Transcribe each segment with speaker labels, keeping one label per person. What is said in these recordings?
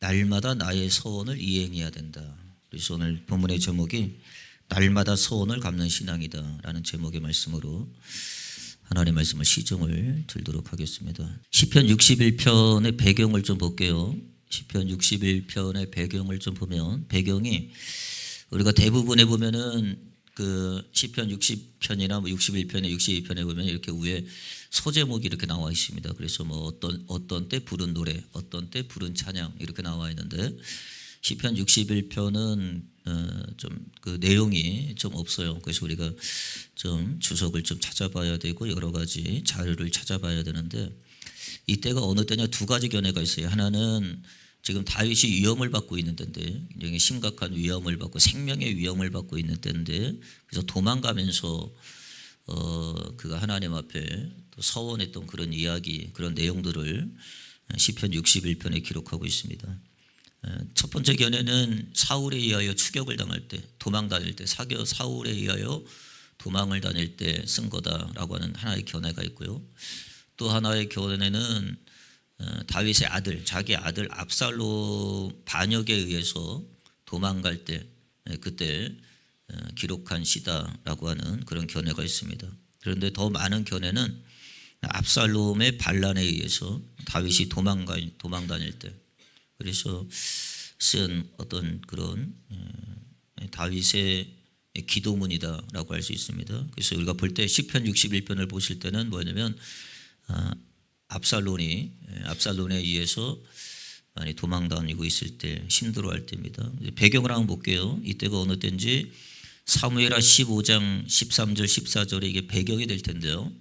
Speaker 1: 날마다 나의 서원을 이행해야 된다. 그래서 오늘 본문의 제목이 날마다 서원을 갚는 신앙이다라는 제목의 말씀으로 하나님의 말씀을 시중을 들도록 하겠습니다. 시편 61편의 배경을 좀 볼게요. 시편 61편의 배경을 좀 보면 배경이 우리가 대부분에 보면은 그 시편 60편이나 뭐 61편에 62편에 보면 이렇게 위에 소제목이 이렇게 나와 있습니다. 그래서 뭐 어떤 때 부른 노래, 어떤 때 부른 찬양 이렇게 나와 있는데 시편 61편은 좀 그 내용이 좀 없어요. 그래서 우리가 좀 주석을 좀 찾아봐야 되고 여러 가지 자료를 찾아봐야 되는데 이때가 어느 때냐 두 가지 견해가 있어요. 하나는 지금 다윗이 위험을 받고 있는 때인데 굉장히 심각한 위험을 받고 생명의 위험을 받고 있는 때인데 그래서 도망가면서 그가 하나님 앞에 또 서원했던 그런 이야기 그런 내용들을 시편 61편에 기록하고 있습니다. 첫 번째 견해는 사울에 의하여 추격을 당할 때 도망 다닐 때 사울에 의하여 도망을 다닐 때 쓴 거다라고 하는 하나의 견해가 있고요. 또 하나의 견해는 다윗의 아들 자기 아들 압살롬 반역에 의해서 도망갈 때 그때 기록한 시다라고 하는 그런 견해가 있습니다. 그런데 더 많은 견해는 압살롬의 반란에 의해서 다윗이 도망 다닐 때 그래서 쓴 어떤 그런 다윗의 기도문이다라고 할 수 있습니다. 그래서 우리가 볼 때 시편 61편을 보실 때는 뭐냐면 압살론에 의해서 많이 도망다니고 있을 때 힘들어할 때입니다. 배경을 한번 볼게요. 이때가 어느 때인지 사무엘하 15장 13절 14절에 이게 배경이 될 텐데요.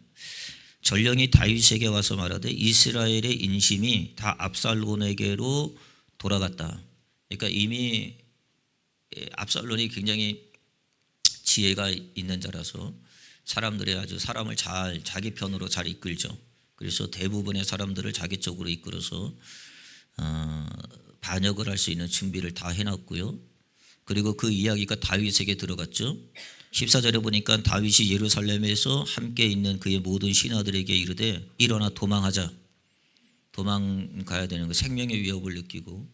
Speaker 1: 전령이 다윗에게 와서 말하되 이스라엘의 인심이 다 압살론에게로 돌아갔다. 그러니까 이미 압살론이 굉장히 지혜가 있는 자라서 사람들의 아주 사람을 잘 자기 편으로 잘 이끌죠. 그래서 대부분의 사람들을 자기 쪽으로 이끌어서 반역을 할 수 있는 준비를 다 해놨고요. 그리고 그 이야기가 다윗에게 들어갔죠. 14절에 보니까 다윗이 예루살렘에서 함께 있는 그의 모든 신하들에게 이르되 일어나 도망하자. 도망가야 되는 거 생명의 위협을 느끼고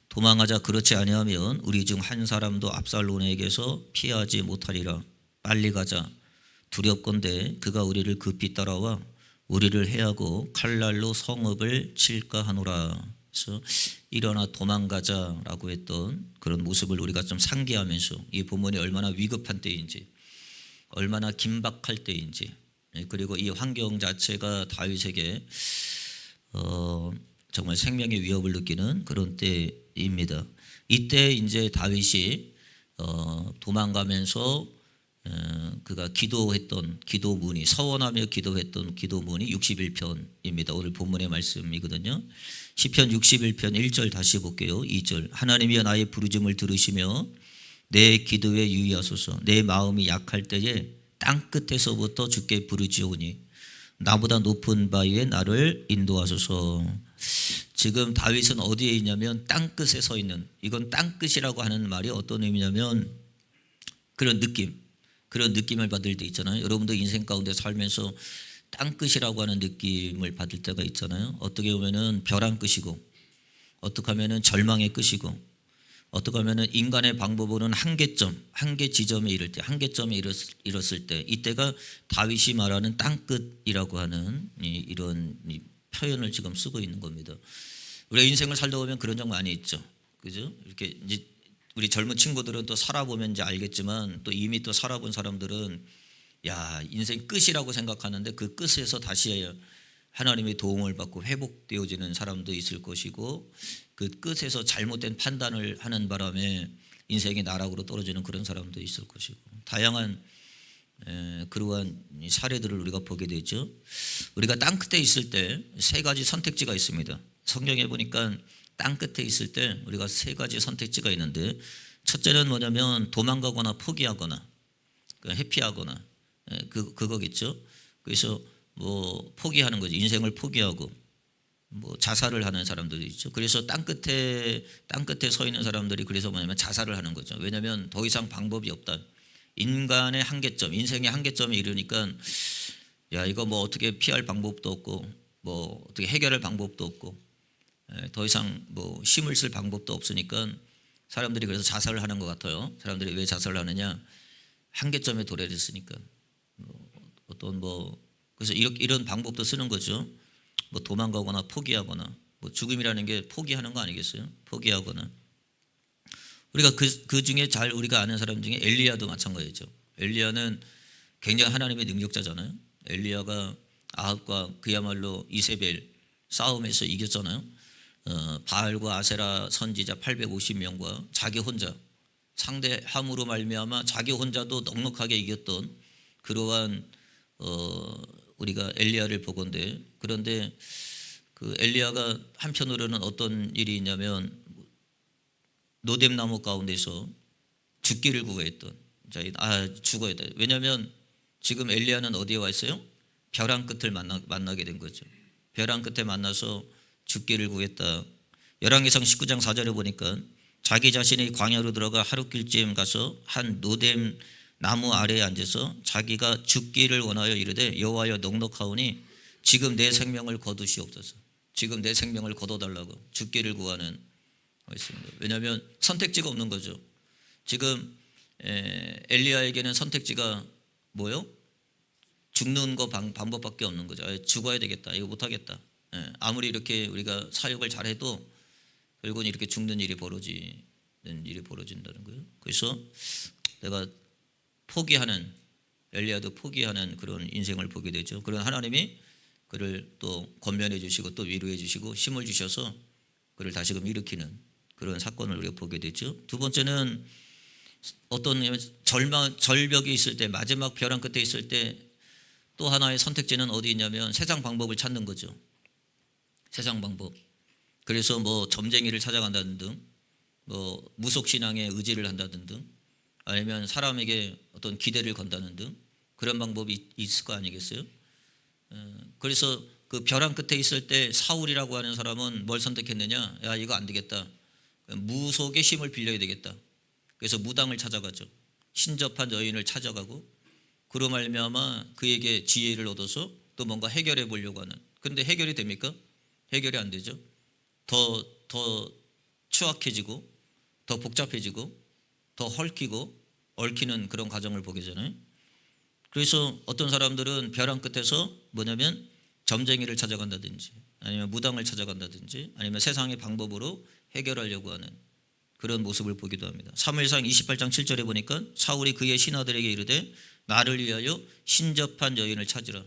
Speaker 1: 도망하자. 그렇지 아니하면 우리 중 한 사람도 압살론에게서 피하지 못하리라. 빨리 가자. 두렵건대 그가 우리를 급히 따라와 우리를 해하고 칼날로 성읍을 칠까 하노라. 그래서 일어나 도망가자라고 했던 그런 모습을 우리가 좀 상기하면서 이 본문이 얼마나 위급한 때인지 얼마나 긴박할 때인지 그리고 이 환경 자체가 다윗에게 정말 생명의 위협을 느끼는 그런 때입니다. 이때 이제 다윗이 도망가면서 그가 기도했던 기도문이 서원하며 기도했던 기도문이 61편입니다. 오늘 본문의 말씀이거든요. 시편 61편 1절 다시 볼게요. 2절 하나님이여 나의 부르짖음을 들으시며 내 기도에 유의하소서. 내 마음이 약할 때에 땅끝에서부터 주께 부르짖으오니 나보다 높은 바위에 나를 인도하소서. 지금 다윗은 어디에 있냐면 땅끝에 서 있는 이건 땅끝이라고 하는 말이 어떤 의미냐면 그런 느낌을 받을 때 있잖아요. 여러분도 인생 가운데 살면서 땅끝이라고 하는 느낌을 받을 때가 있잖아요. 어떻게 보면은 벼랑 끝이고 어떻게 하면은 절망의 끝이고 어떻게 하면은 인간의 방법으로는 한계 지점에 이를 때 한계점에 이뤘을 때 이때가 다윗이 말하는 땅끝이라고 하는 이런 표현을 지금 쓰고 있는 겁니다. 우리가 인생을 살다 보면 그런 적 많이 있죠. 그죠? 이렇게 이제 우리 젊은 친구들은 또 살아보면 이제 알겠지만 또 이미 또 살아본 사람들은 야 인생 끝이라고 생각하는데 그 끝에서 다시 하나님의 도움을 받고 회복되어지는 사람도 있을 것이고 그 끝에서 잘못된 판단을 하는 바람에 인생이 나락으로 떨어지는 그런 사람도 있을 것이고 다양한 그러한 사례들을 우리가 보게 되죠. 우리가 땅끝에 있을 때 세 가지 선택지가 있습니다. 성경에 보니까 땅끝에 있을 때 우리가 세 가지 선택지가 있는데 첫째는 뭐냐면 도망가거나 포기하거나 회피하거나 그거겠죠. 그래서 뭐 포기하는 거지. 인생을 포기하고 뭐 자살을 하는 사람들도 있죠. 그래서 땅끝에 서 있는 사람들이 그래서 뭐냐면 자살을 하는 거죠. 왜냐하면 더 이상 방법이 없다. 인간의 한계점, 인생의 한계점에 이르니까 야 이거 뭐 어떻게 피할 방법도 없고 뭐 어떻게 해결할 방법도 없고 더 이상 뭐 힘을 쓸 방법도 없으니까 사람들이 그래서 자살을 하는 것 같아요. 사람들이 왜 자살을 하느냐? 한계점에 도래했으니까. 어떤 뭐 그래서 이런 방법도 쓰는 거죠. 뭐 도망가거나 포기하거나, 뭐 죽음이라는 게 포기하는 거 아니겠어요? 포기하거나. 우리가 그 중에 잘 우리가 아는 사람 중에 엘리야도 마찬가지죠. 엘리야는 굉장히 하나님의 능력자잖아요. 엘리야가 아합과 그야말로 이세벨 싸움에서 이겼잖아요. 바알과 아세라 선지자 850명과 자기 혼자 상대함으로 말미암아 자기 혼자도 넉넉하게 이겼던 그러한 우리가 엘리야를 보건대, 그런데 그 엘리야가 한편으로는 어떤 일이 있냐면 노뎀나무 가운데서 죽기를 구했던, 죽어야 돼. 왜냐하면 지금 엘리야는 어디에 와 있어요? 벼랑 끝을 만나게 된 거죠. 벼랑 끝에 만나서 죽기를 구했다. 열왕기상 19장 4절에 보니까 자기 자신이 광야로 들어가 하룻길쯤 가서 한 노뎀 나무 아래에 앉아서 자기가 죽기를 원하여 이르되 여호와여 넉넉하오니 지금 내 생명을 거두시옵소서. 지금 내 생명을 거둬달라고 죽기를 구하는 있습니다. 왜냐하면 선택지가 없는 거죠. 지금 엘리야에게는 선택지가 뭐요? 죽는 거 방법밖에 없는 거죠. 죽어야 되겠다. 이거 못하겠다. 아무리 이렇게 우리가 사역을 잘해도 결국은 이렇게 죽는 일이 벌어진다는 거예요. 그래서 내가 포기하는, 엘리야도 포기하는 그런 인생을 보게 되죠. 그런 하나님이 그를 또 권면해 주시고 또 위로해 주시고 힘을 주셔서 그를 다시금 일으키는 그런 사건을 우리가 보게 되죠. 두 번째는 어떤 절벽이 있을 때, 마지막 벼랑 끝에 있을 때 또 하나의 선택지는 어디 있냐면 세상 방법을 찾는 거죠. 세상 방법. 그래서 뭐 점쟁이를 찾아간다든 등, 뭐 무속신앙에 의지를 한다든 등, 아니면 사람에게 어떤 기대를 건다는 등 그런 방법이 있을 거 아니겠어요? 그래서 그 벼랑 끝에 있을 때 사울이라고 하는 사람은 뭘 선택했느냐? 야, 이거 안 되겠다. 무속의 힘을 빌려야 되겠다. 그래서 무당을 찾아가죠. 신접한 여인을 찾아가고 그로 말미암아 그에게 지혜를 얻어서 또 뭔가 해결해 보려고 하는. 그런데 해결이 됩니까? 해결이 안 되죠. 더 추악해지고 더 복잡해지고 더 헐키고 얽히는 그런 과정을 보게 되잖아요. 그래서 어떤 사람들은 벼랑 끝에서 뭐냐면 점쟁이를 찾아간다든지 아니면 무당을 찾아간다든지 아니면 세상의 방법으로 해결하려고 하는 그런 모습을 보기도 합니다. 사무엘상 28장 7절에 보니까 사울이 그의 신하들에게 이르되 나를 위하여 신접한 여인을 찾으라.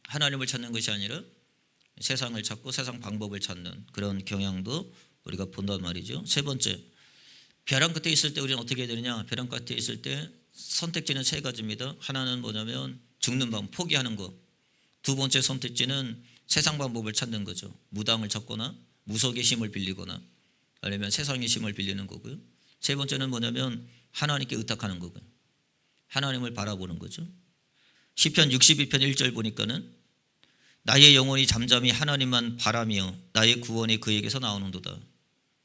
Speaker 1: 하나님을 찾는 것이 아니라 세상을 찾고 세상 방법을 찾는 그런 경향도 우리가 본단 말이죠. 세 번째, 벼랑 끝에 있을 때 우리는 어떻게 해야 되느냐? 벼랑 끝에 있을 때 선택지는 세 가지입니다. 하나는 뭐냐면 죽는 방법, 포기하는 것. 두 번째 선택지는 세상 방법을 찾는 거죠. 무당을 찾거나 무속의 힘을 빌리거나 아니면 세상의 힘을 빌리는 거고요. 세 번째는 뭐냐면 하나님께 의탁하는 거고요. 하나님을 바라보는 거죠. 시편 62편 1절 보니까는 나의 영혼이 잠잠히 하나님만 바라며 나의 구원이 그에게서 나오는도다.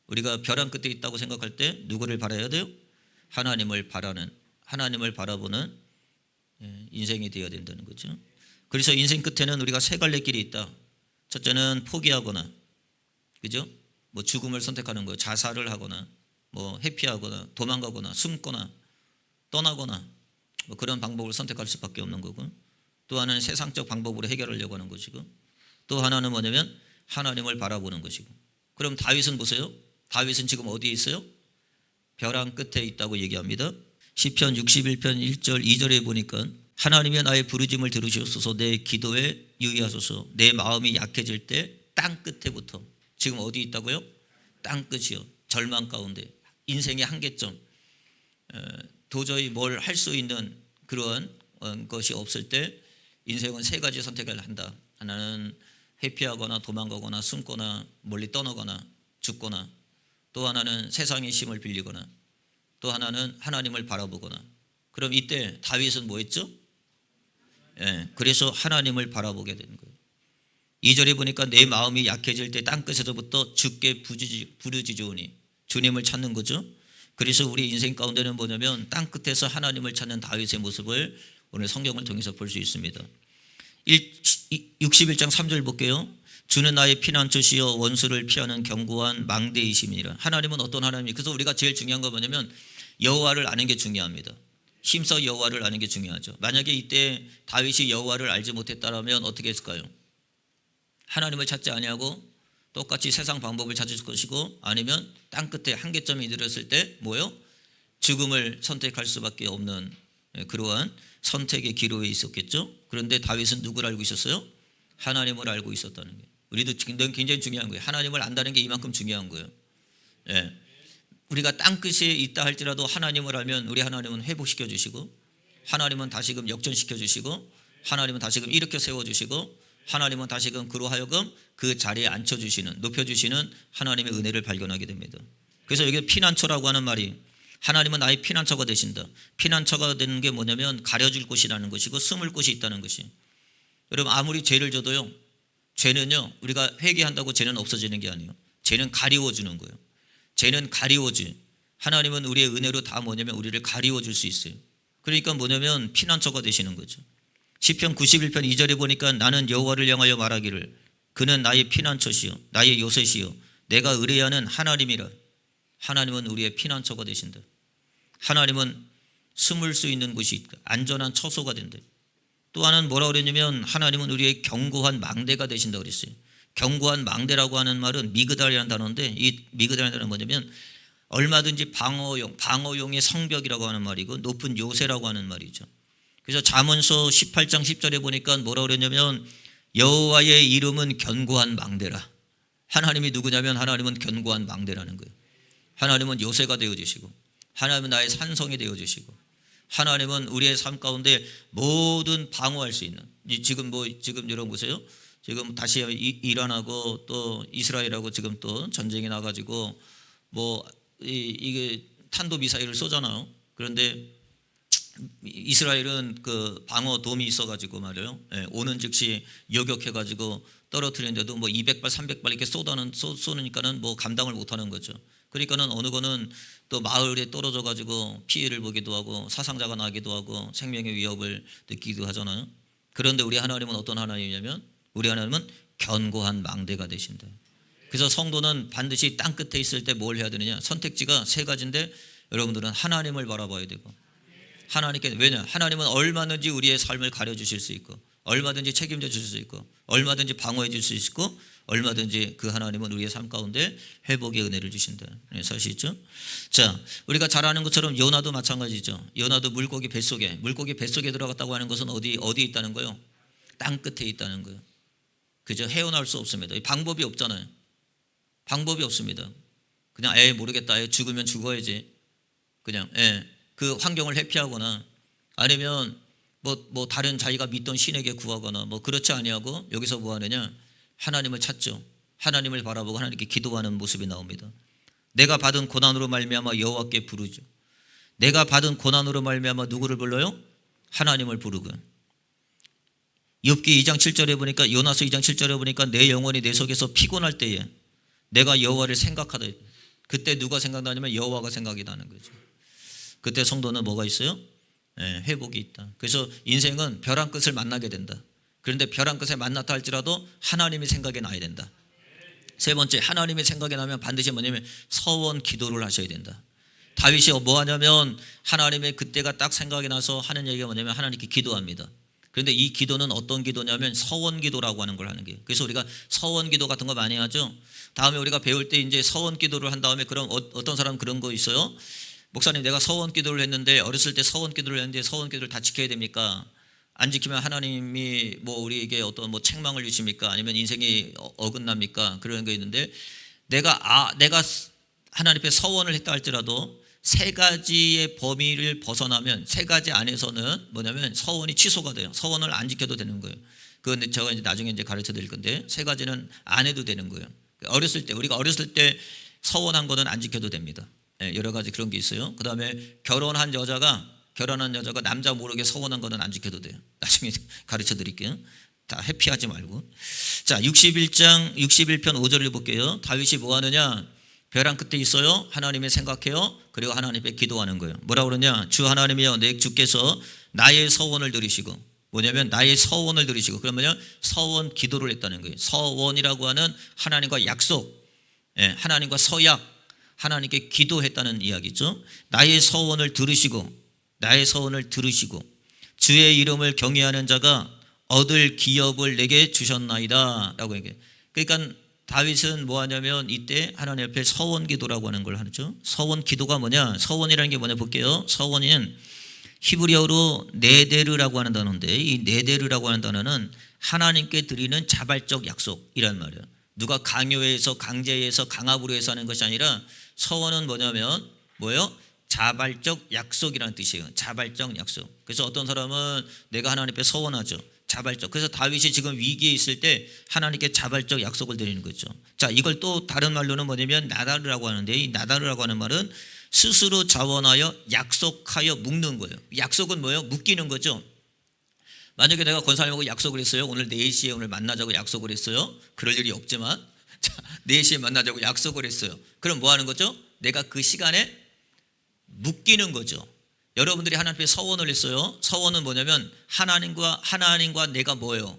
Speaker 1: 우리가 벼랑 끝에 있다고 생각할 때 누구를 바라야 돼요? 하나님을 바라보는 인생이 되어야 된다는 거죠. 그래서 인생 끝에는 우리가 세 갈래 길이 있다. 첫째는 포기하거나, 그죠? 뭐 죽음을 선택하는 거예요. 자살을 하거나, 뭐 회피하거나, 도망가거나, 숨거나, 떠나거나, 뭐 그런 방법을 선택할 수밖에 없는 거고, 또 하나는 세상적 방법으로 해결하려고 하는 것이고, 또 하나는 뭐냐면 하나님을 바라보는 것이고. 그럼 다윗은 보세요. 다윗은 지금 어디에 있어요? 벼랑 끝에 있다고 얘기합니다. 시편 61편 1절 2절에 보니까 하나님이 나의 부르짖음을 들으시옵소서 내 기도에 유의하소서 내 마음이 약해질 때 땅 끝에부터. 지금 어디 있다고요? 땅 끝이요. 절망 가운데 인생의 한계점, 도저히 뭘 할 수 있는 그러한 것이 없을 때 인생은 세 가지 선택을 한다. 하나는 회피하거나 도망가거나 숨거나 멀리 떠나거나 죽거나, 또 하나는 세상의 힘을 빌리거나, 또 하나는 하나님을 바라보거나. 그럼 이때 다윗은 뭐 했죠? 그래서 하나님을 바라보게 되는 거예요. 2절에 보니까 내 마음이 약해질 때 땅끝에서부터 주께 부르짖으오니 주님을 찾는 거죠. 그래서 우리 인생 가운데는 뭐냐면 땅끝에서 하나님을 찾는 다윗의 모습을 오늘 성경을 통해서 볼 수 있습니다. 61장 3절 볼게요. 주는 나의 피난처시여 원수를 피하는 견고한 망대이심이라. 하나님은 어떤 하나님이? 그래서 우리가 제일 중요한 거 뭐냐면 여호와를 아는 게 중요합니다. 힘써 여호와를 아는 게 중요하죠. 만약에 이때 다윗이 여호와를 알지 못했다면 어떻게 했을까요? 하나님을 찾지 아니하고 똑같이 세상 방법을 찾을 것이고, 아니면 땅 끝에 한계점이 이르렀을 때 뭐요? 죽음을 선택할 수밖에 없는 그러한 선택의 기로에 있었겠죠. 그런데 다윗은 누구를 알고 있었어요? 하나님을 알고 있었다는 거예요. 우리도 굉장히 중요한 거예요. 하나님을 안다는 게 이만큼 중요한 거예요. 예. 우리가 땅 끝에 있다 할지라도 하나님을 알면 우리 하나님은 회복시켜 주시고, 하나님은 다시금 역전시켜 주시고, 하나님은 다시금 일으켜 세워 주시고, 하나님은 다시금 그로 하여금 그 자리에 앉혀 주시는, 높여 주시는 하나님의 은혜를 발견하게 됩니다. 그래서 여기 피난처라고 하는 말이, 하나님은 나의 피난처가 되신다. 피난처가 되는 게 뭐냐면 가려줄 곳이라는 것이고 숨을 곳이 있다는 것이. 여러분, 아무리 죄를 져도요, 죄는요, 우리가 회개한다고 죄는 없어지는 게 아니에요. 죄는 가리워주는 거예요. 죄는 가리워지. 하나님은 우리의 은혜로 다 뭐냐면 우리를 가리워줄 수 있어요. 그러니까 뭐냐면 피난처가 되시는 거죠. 시편 91편 2절에 보니까 나는 여호와를 향하여 말하기를 그는 나의 피난처시요 나의 요새시요 내가 의뢰하는 하나님이라. 하나님은 우리의 피난처가 되신다. 하나님은 숨을 수 있는 곳이 있다. 안전한 처소가 된다. 또 하나는 뭐라고 그랬냐면 하나님은 우리의 견고한 망대가 되신다고 그랬어요. 견고한 망대라고 하는 말은 미그달이라는 단어인데, 이 미그달이라는 단어는 뭐냐면 얼마든지 방어용의 성벽이라고 하는 말이고 높은 요새라고 하는 말이죠. 그래서 잠언서 18장 10절에 보니까 뭐라고 그랬냐면 여호와의 이름은 견고한 망대라. 하나님이 누구냐면 하나님은 견고한 망대라는 거예요. 하나님은 요새가 되어주시고, 하나님은 나의 산성이 되어주시고, 하나님은 우리의 삶 가운데 모든 방어할 수 있는, 지금 여러분 보세요. 지금 다시 이란하고 또 이스라엘하고 지금 또 전쟁이 나가지고 이게 탄도 미사일을 쏘잖아요. 그런데 이스라엘은 그 방어 돔이 있어가지고 말이에요. 오는 즉시 요격해가지고 떨어뜨리는데도 200발, 300발 이렇게 쏘니까는 감당을 못하는 거죠. 그러니까는 어느 거는 또 마을에 떨어져가지고 피해를 보기도 하고 사상자가 나기도 하고 생명의 위협을 느끼기도 하잖아요. 그런데 우리 하나님은 어떤 하나님이냐면 우리 하나님은 견고한 망대가 되신다. 그래서 성도는 반드시 땅 끝에 있을 때 뭘 해야 되느냐? 선택지가 세 가지인데 여러분들은 하나님을 바라봐야 되고, 하나님께, 왜냐? 하나님은 얼마든지 우리의 삶을 가려주실 수 있고, 얼마든지 책임져 주실 수 있고, 얼마든지 방어해 줄 수 있고, 얼마든지 그 하나님은 우리의 삶 가운데 회복의 은혜를 주신다. 사실이죠? 자, 우리가 잘 아는 것처럼 요나도 마찬가지죠. 요나도 물고기 뱃속에 들어갔다고 하는 것은 어디에 있다는 거예요? 땅 끝에 있다는 거예요. 그죠? 헤어나올 수 없습니다. 방법이 없잖아요. 방법이 없습니다. 그냥 모르겠다. 죽으면 죽어야지. 그냥 그 환경을 회피하거나 아니면 다른 자기가 믿던 신에게 구하거나 그렇지 아니하고 여기서 뭐 하느냐? 하나님을 찾죠. 하나님을 바라보고 하나님께 기도하는 모습이 나옵니다. 내가 받은 고난으로 말미암아 여호와께 부르죠. 내가 받은 고난으로 말미암아 누구를 불러요? 하나님을 부르고요. 욥기 2장 7절에 보니까, 요나서 2장 7절에 보니까 내 영혼이 내 속에서 피곤할 때에 내가 여호와를 생각하다. 그때 누가 생각나냐면 여호와가 생각이 나는 거죠. 그때 성도는 뭐가 있어요? 회복이 있다. 그래서 인생은 벼랑 끝을 만나게 된다. 그런데 벼랑 끝에 만났다 할지라도 하나님이 생각이 나야 된다. 세 번째, 하나님이 생각이 나면 반드시 뭐냐면 서원 기도를 하셔야 된다. 다윗이 뭐 하냐면 하나님의 그때가 딱 생각이 나서 하는 얘기가 뭐냐면 하나님께 기도합니다. 그런데 이 기도는 어떤 기도냐면 서원 기도라고 하는 걸 하는 거예요. 그래서 우리가 서원 기도 같은 거 많이 하죠. 다음에 우리가 배울 때 이제 서원 기도를 한 다음에 그럼 어떤 사람 그런 거 있어요? 목사님, 내가 서원 기도를 했는데 어렸을 때 서원 기도를 했는데 서원 기도를 다 지켜야 됩니까? 안 지키면 하나님이 우리에게 어떤 책망을 주십니까? 아니면 인생이 어긋납니까? 그런 게 있는데 내가 하나님 앞에 서원을 했다 할지라도 세 가지의 범위를 벗어나면 세 가지 안에서는 뭐냐면 서원이 취소가 돼요. 서원을 안 지켜도 되는 거예요. 그건 제가 이제 나중에 가르쳐 드릴 건데 세 가지는 안 해도 되는 거예요. 우리가 어렸을 때 서원한 거는 안 지켜도 됩니다. 여러 가지 그런 게 있어요. 그다음에 결혼한 여자가 남자 모르게 서원한 거는 안 지켜도 돼요. 나중에 가르쳐 드릴게요. 다 회피하지 말고. 자, 61편 5절을 볼게요. 다윗이 뭐 하느냐? 벼랑 끝에 있어요. 하나님을 생각해요. 그리고 하나님 앞에 기도하는 거예요. 뭐라고 그러냐? 주 하나님이여, 내 주께서 나의 서원을 들으시고 뭐냐면 나의 서원을 들으시고, 그러면 서원 기도를 했다는 거예요. 서원이라고 하는 하나님과 약속, 하나님과 서약, 하나님께 기도했다는 이야기죠. 나의 서원을 들으시고, 나의 서원을 들으시고 주의 이름을 경외하는 자가 얻을 기업을 내게 주셨나이다 라고 얘기해요. 그러니까 다윗은 뭐 하냐면 이때 하나님 앞에 서원 기도라고 하는 걸 하죠. 서원 기도가 뭐냐, 서원이라는 게 뭐냐 볼게요. 서원은 히브리어로 네데르라고 하는 단어인데, 이 네데르라고 하는 단어는 하나님께 드리는 자발적 약속이란 말이에요. 누가 강요해서 강제해서 강압으로 해서 하는 것이 아니라 서원은 뭐냐면 뭐예요? 자발적 약속이라는 뜻이에요. 자발적 약속. 그래서 어떤 사람은 내가 하나님 앞에 서원하죠. 자발적. 그래서 다윗이 지금 위기에 있을 때 하나님께 자발적 약속을 드리는 거죠. 자, 이걸 또 다른 말로는 뭐냐면 나다르라고 하는데, 이 나다르라고 하는 말은 스스로 자원하여 약속하여 묶는 거예요. 약속은 뭐예요? 묶이는 거죠. 만약에 내가 권사님하고 약속을 했어요. 오늘 4시에 오늘 만나자고 약속을 했어요. 그럴 일이 없지만, 자, 4시에 만나자고 약속을 했어요. 그럼 뭐 하는 거죠? 내가 그 시간에 묶이는 거죠. 여러분들이 하나님 앞에 서원을 했어요. 서원은 뭐냐면 하나님과 내가 뭐예요?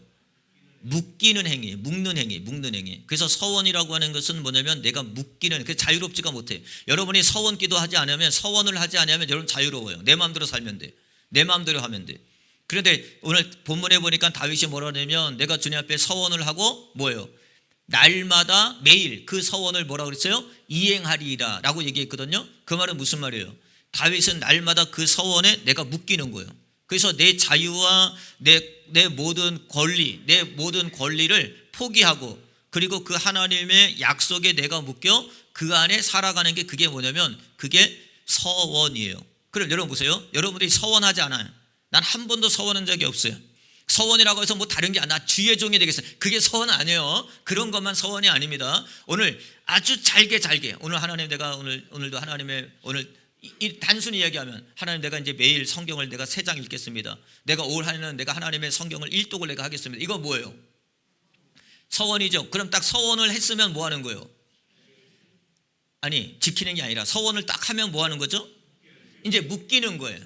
Speaker 1: 묶이는 행위, 묶는 행위. 그래서 서원이라고 하는 것은 뭐냐면 내가 묶이는, 그 자유롭지가 못해. 여러분이 서원 기도하지 않으면, 서원을 하지 않으면 여러분 자유로워요. 내 마음대로 살면 돼. 내 마음대로 하면 돼. 그런데 오늘 본문에 보니까 다윗이 뭐라 하냐면 내가 주님 앞에 서원을 하고 뭐예요? 날마다 매일 그 서원을 뭐라 그랬어요? 이행하리라 라고 얘기했거든요. 그 말은 무슨 말이에요? 다윗은 날마다 그 서원에 내가 묶이는 거예요. 그래서 내 자유와 내 모든 권리, 내 모든 권리를 포기하고, 그리고 그 하나님의 약속에 내가 묶여 그 안에 살아가는 게, 그게 뭐냐면 그게 서원이에요. 그럼 여러분 보세요. 여러분들이 서원하지 않아요. 난 한 번도 서원한 적이 없어요. 서원이라고 해서 뭐 다른 게 나 주의 종이 되겠어요. 그게 서원 아니에요. 그런 것만 서원이 아닙니다. 오늘 아주 잘게 오늘 하나님, 내가 오늘도 하나님의 오늘 단순히 이야기하면, 하나님 내가 이제 매일 성경을 내가 3장 읽겠습니다. 내가 올 한 해는 내가 하나님의 성경을 1독을 내가 하겠습니다. 이거 뭐예요? 서원이죠. 그럼 딱 서원을 했으면 뭐 하는 거예요? 아니, 지키는 게 아니라 서원을 딱 하면 뭐 하는 거죠? 이제 묶이는 거예요.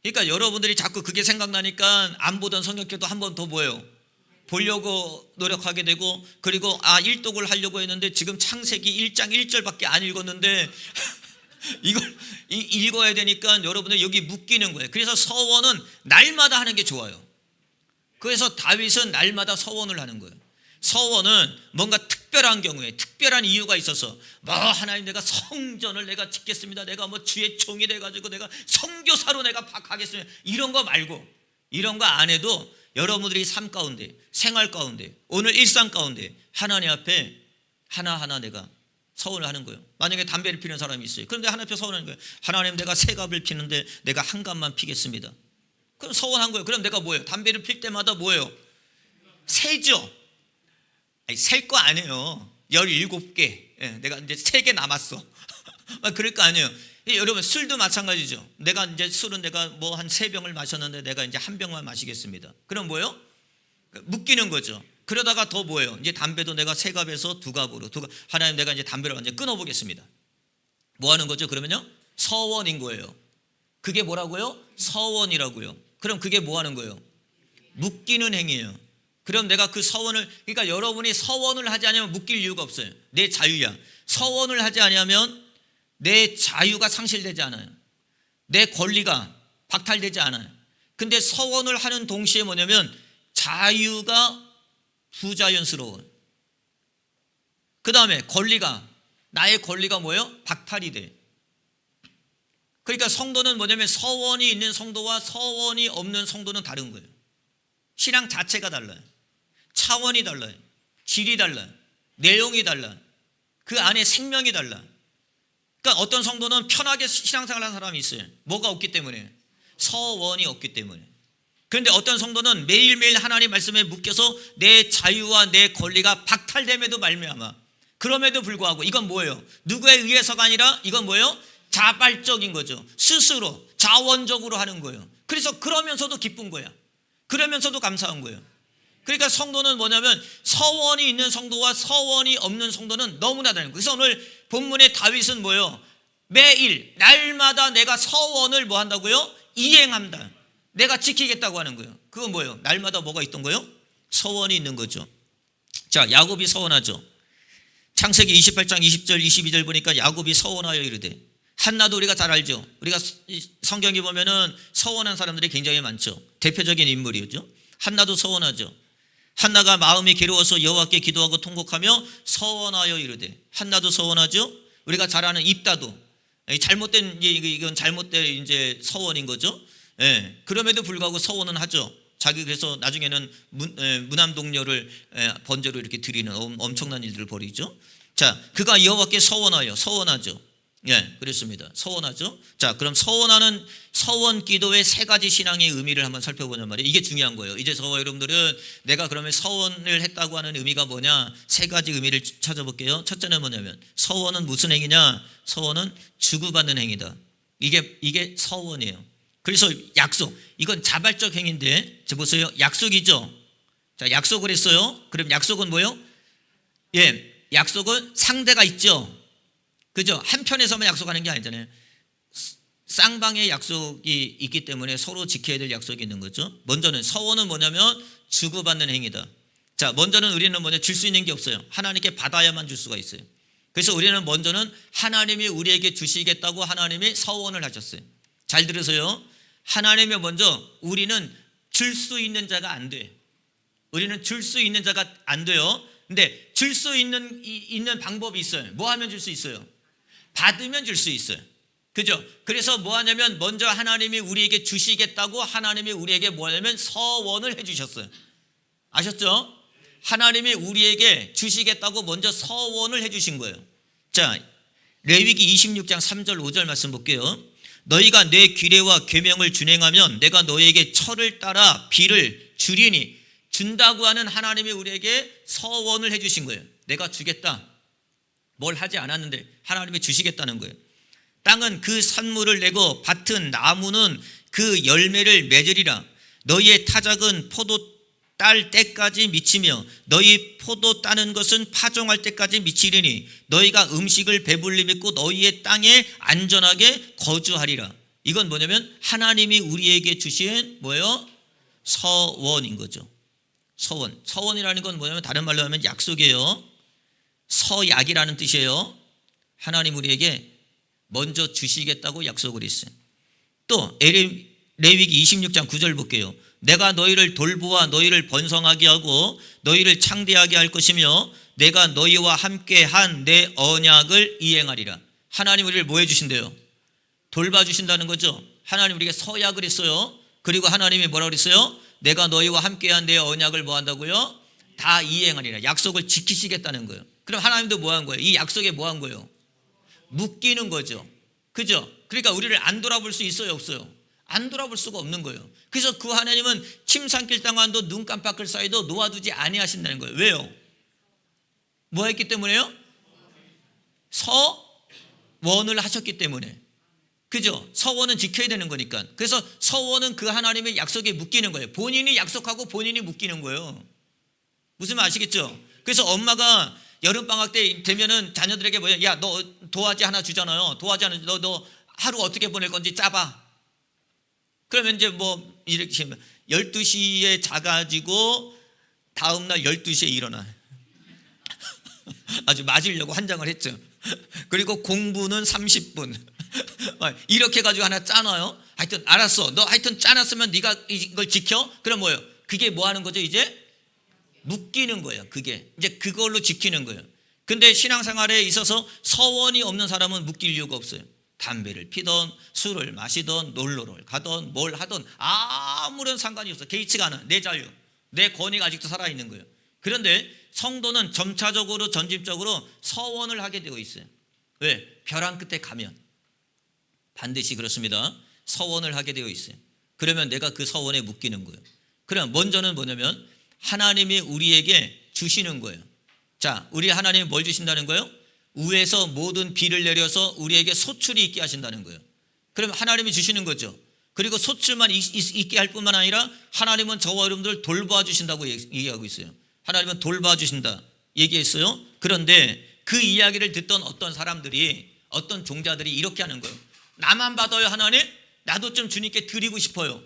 Speaker 1: 그러니까 여러분들이 자꾸 그게 생각나니까 안 보던 성경책도 한 번 더 뭐예요? 보려고 노력하게 되고, 그리고 1독을 하려고 했는데 지금 창세기 1장 1절밖에 안 읽었는데 이걸 읽어야 되니까 여러분들 여기 묶이는 거예요. 그래서 서원은 날마다 하는 게 좋아요. 그래서 다윗은 날마다 서원을 하는 거예요. 서원은 뭔가 특별한 경우에, 특별한 이유가 있어서, 뭐 하나님 내가 성전을 내가 짓겠습니다, 내가 뭐 주의 종이 돼가지고 내가 선교사로 내가 가겠습니다, 이런 거 말고, 이런 거 안 해도 여러분들이 삶 가운데, 생활 가운데, 오늘 일상 가운데 하나님 앞에 하나하나 내가 서원을 하는 거예요. 만약에 담배를 피는 사람이 있어요. 그런데 하나님 앞에 서원하는 거예요. 하나님 내가 3갑을 피는데 내가 1갑만 피겠습니다. 그럼 서원한 거예요. 그럼 내가 뭐예요? 담배를 필 때마다 뭐예요? 세죠. 셀 거 아니에요. 17개. 내가 이제 3개 남았어. 그럴 거 아니에요. 여러분 술도 마찬가지죠. 내가 이제 술은 내가 뭐 한 3병을 마셨는데 내가 이제 1병만 마시겠습니다. 그럼 뭐예요? 묶이는 거죠. 그러다가 더 뭐예요? 이제 담배도 내가 3갑에서 2갑으로, 하나님 내가 이제 담배를 완전히 끊어보겠습니다. 뭐 하는 거죠? 그러면요? 서원인 거예요. 그게 뭐라고요? 서원이라고요. 그럼 그게 뭐 하는 거예요? 묶이는 행위예요. 그럼 내가 그 서원을, 그러니까 여러분이 서원을 하지 않으면 묶일 이유가 없어요. 내 자유야. 서원을 하지 않으면 내 자유가 상실되지 않아요. 내 권리가 박탈되지 않아요. 근데 서원을 하는 동시에 뭐냐면 자유가 부자연스러워요. 그 다음에 나의 권리가 뭐예요? 박탈이 돼. 그러니까 성도는 뭐냐면 서원이 있는 성도와 서원이 없는 성도는 다른 거예요. 신앙 자체가 달라요. 차원이 달라요. 질이 달라요. 내용이 달라요. 그 안에 생명이 달라요. 그러니까 어떤 성도는 편하게 신앙생활하는 사람이 있어요. 뭐가 없기 때문에? 서원이 없기 때문에. 그런데 어떤 성도는 매일매일 하나님 말씀에 묶여서 내 자유와 내 권리가 박탈됨에도 말미암아, 그럼에도 불구하고 이건 뭐예요? 누구에 의해서가 아니라 이건 뭐예요? 자발적인 거죠. 스스로 자원적으로 하는 거예요. 그래서 그러면서도 기쁜 거야. 그러면서도 감사한 거예요. 그러니까 성도는 뭐냐면 서원이 있는 성도와 서원이 없는 성도는 너무나 다른 거예요. 그래서 오늘 본문의 다윗은 뭐예요? 매일 날마다 내가 서원을 뭐 한다고요? 이행한다. 내가 지키겠다고 하는 거예요. 그건 뭐예요? 날마다 뭐가 있던 거예요? 서원이 있는 거죠. 자, 야곱이 서원하죠. 창세기 28장 20절 22절 보니까 야곱이 서원하여 이르되, 한나도 우리가 잘 알죠. 우리가 성경에 보면은 서원한 사람들이 굉장히 많죠. 대표적인 인물이죠. 한나도 서원하죠. 한나가 마음이 괴로워서 여호와께 기도하고 통곡하며 서원하여 이르되, 한나도 서원하죠. 우리가 잘 아는 입다도 잘못된, 이건 잘못된 이제 서원인 거죠. 예, 그럼에도 불구하고 서원은 하죠. 자기 그래서 나중에는 무남동녀를 번제로 이렇게 드리는 엄청난 일들을 벌이죠. 자, 그가 여호와께 서원하죠. 예, 그렇습니다. 서원하죠. 자, 그럼 서원하는 서원 기도의 세 가지 신앙의 의미를 한번 살펴보는 말이에요. 이게 중요한 거예요. 이제 저와 여러분들은 내가 그러면 서원을 했다고 하는 의미가 뭐냐, 세 가지 의미를 찾아볼게요. 첫째는 뭐냐면, 서원은 무슨 행위냐? 서원은 주고받는 행위다. 이게 서원이에요. 그래서 약속, 이건 자발적 행위인데, 저 보세요. 약속이죠. 자, 약속을 했어요. 그럼 약속은 뭐예요? 예, 약속은 상대가 있죠. 그죠? 한편에서만 약속하는 게 아니잖아요. 쌍방의 약속이 있기 때문에 서로 지켜야 될 약속이 있는 거죠. 먼저는 서원은 뭐냐면 주고받는 행위다. 자, 먼저는 우리는 뭐냐, 줄 수 있는 게 없어요. 하나님께 받아야만 줄 수가 있어요. 그래서 우리는 먼저는 하나님이 우리에게 주시겠다고 하나님이 서원을 하셨어요. 잘 들으세요. 하나님이 먼저, 우리는 줄 수 있는 자가 안 돼. 우리는 줄 수 있는 자가 안 돼요. 근데 줄 수 있는 방법이 있어요. 뭐 하면 줄 수 있어요? 받으면 줄 수 있어요. 그죠? 그래서 뭐 하냐면, 먼저 하나님이 우리에게 주시겠다고 하나님이 우리에게 뭐 하냐면 서원을 해주셨어요. 아셨죠? 하나님이 우리에게 주시겠다고 먼저 서원을 해주신 거예요. 자, 레위기 26장 3절 5절 말씀 볼게요. 너희가 내 규례와 계명을 준행하면 내가 너희에게 철을 따라 비를 주리니, 준다고 하는 하나님이 우리에게 서원을 해주신 거예요. 내가 주겠다. 뭘 하지 않았는데 하나님이 주시겠다는 거예요. 땅은 그 산물을 내고 밭은 나무는 그 열매를 맺으리라. 너희의 타작은 포도 딸 때까지 미치며 너희 포도 따는 것은 파종할 때까지 미치리니 너희가 음식을 배불리 먹고 너희의 땅에 안전하게 거주하리라. 이건 뭐냐면 하나님이 우리에게 주신 뭐예요? 서원인 거죠. 서원. 서원이라는 건 뭐냐면 다른 말로 하면 약속이에요. 서약이라는 뜻이에요. 하나님 우리에게 먼저 주시겠다고 약속을 했어요. 또 레위기 26장 9절 볼게요. 내가 너희를 돌보아 너희를 번성하게 하고 너희를 창대하게 할 것이며 내가 너희와 함께 한 내 언약을 이행하리라. 하나님 우리를 뭐 해주신대요? 돌봐주신다는 거죠. 하나님 우리에게 서약을 했어요. 그리고 하나님이 뭐라고 그랬어요? 내가 너희와 함께 한 내 언약을 뭐 한다고요? 다 이행하리라. 약속을 지키시겠다는 거예요. 그럼 하나님도 뭐 한 거예요? 이 약속에 뭐 한 거예요? 묶이는 거죠. 그죠? 그러니까 우리를 안 돌아볼 수 있어요, 없어요? 안 돌아볼 수가 없는 거예요. 그래서 그 하나님은 침상길 당한도 눈 깜빡할 사이도 놓아두지 아니하신다는 거예요. 왜요? 뭐 했기 때문에요? 서원을 하셨기 때문에. 그죠? 서원은 지켜야 되는 거니까. 그래서 서원은 그 하나님의 약속에 묶이는 거예요. 본인이 약속하고 본인이 묶이는 거예요. 무슨 말 아시겠죠? 그래서 엄마가 여름방학 때 되면은 자녀들에게 뭐야, 야, 너 도화지 하나 주잖아요. 도화지 하나, 너 하루 어떻게 보낼 건지 짜봐. 그러면 이제 뭐 이렇게 12시에 자가지고 다음날 12시에 일어나. 아주 맞으려고 환장을 했죠. 그리고 공부는 30분. 이렇게 가지고 하나 짜놔요. 하여튼 알았어. 너 하여튼 짜놨으면 네가 이걸 지켜? 그럼 뭐예요? 그게 뭐 하는 거죠? 이제 묶이는 거예요. 그게 이제 그걸로 지키는 거예요. 근데 신앙생활에 있어서 서원이 없는 사람은 묶일 이유가 없어요. 담배를 피던 술을 마시던 놀러를 가던 뭘 하던 아무런 상관이 없어. 개의치가 않아. 내 자유, 내 권위가 아직도 살아있는 거예요. 그런데 성도는 점차적으로 전집적으로 서원을 하게 되어 있어요. 왜? 벼랑 끝에 가면 반드시 그렇습니다. 서원을 하게 되어 있어요. 그러면 내가 그 서원에 묶이는 거예요. 그럼 먼저는 뭐냐면 하나님이 우리에게 주시는 거예요. 자, 우리 하나님이 뭘 주신다는 거예요? 위에서 모든 비를 내려서 우리에게 소출이 있게 하신다는 거예요. 그럼 하나님이 주시는 거죠. 그리고 소출만 있게 할 뿐만 아니라 하나님은 저와 여러분들 돌봐 주신다고 얘기하고 있어요. 하나님은 돌봐 주신다 얘기했어요. 그런데 그 이야기를 듣던 어떤 사람들이, 어떤 종자들이 이렇게 하는 거예요. 나만 받아요 하나님? 나도 좀 주님께 드리고 싶어요.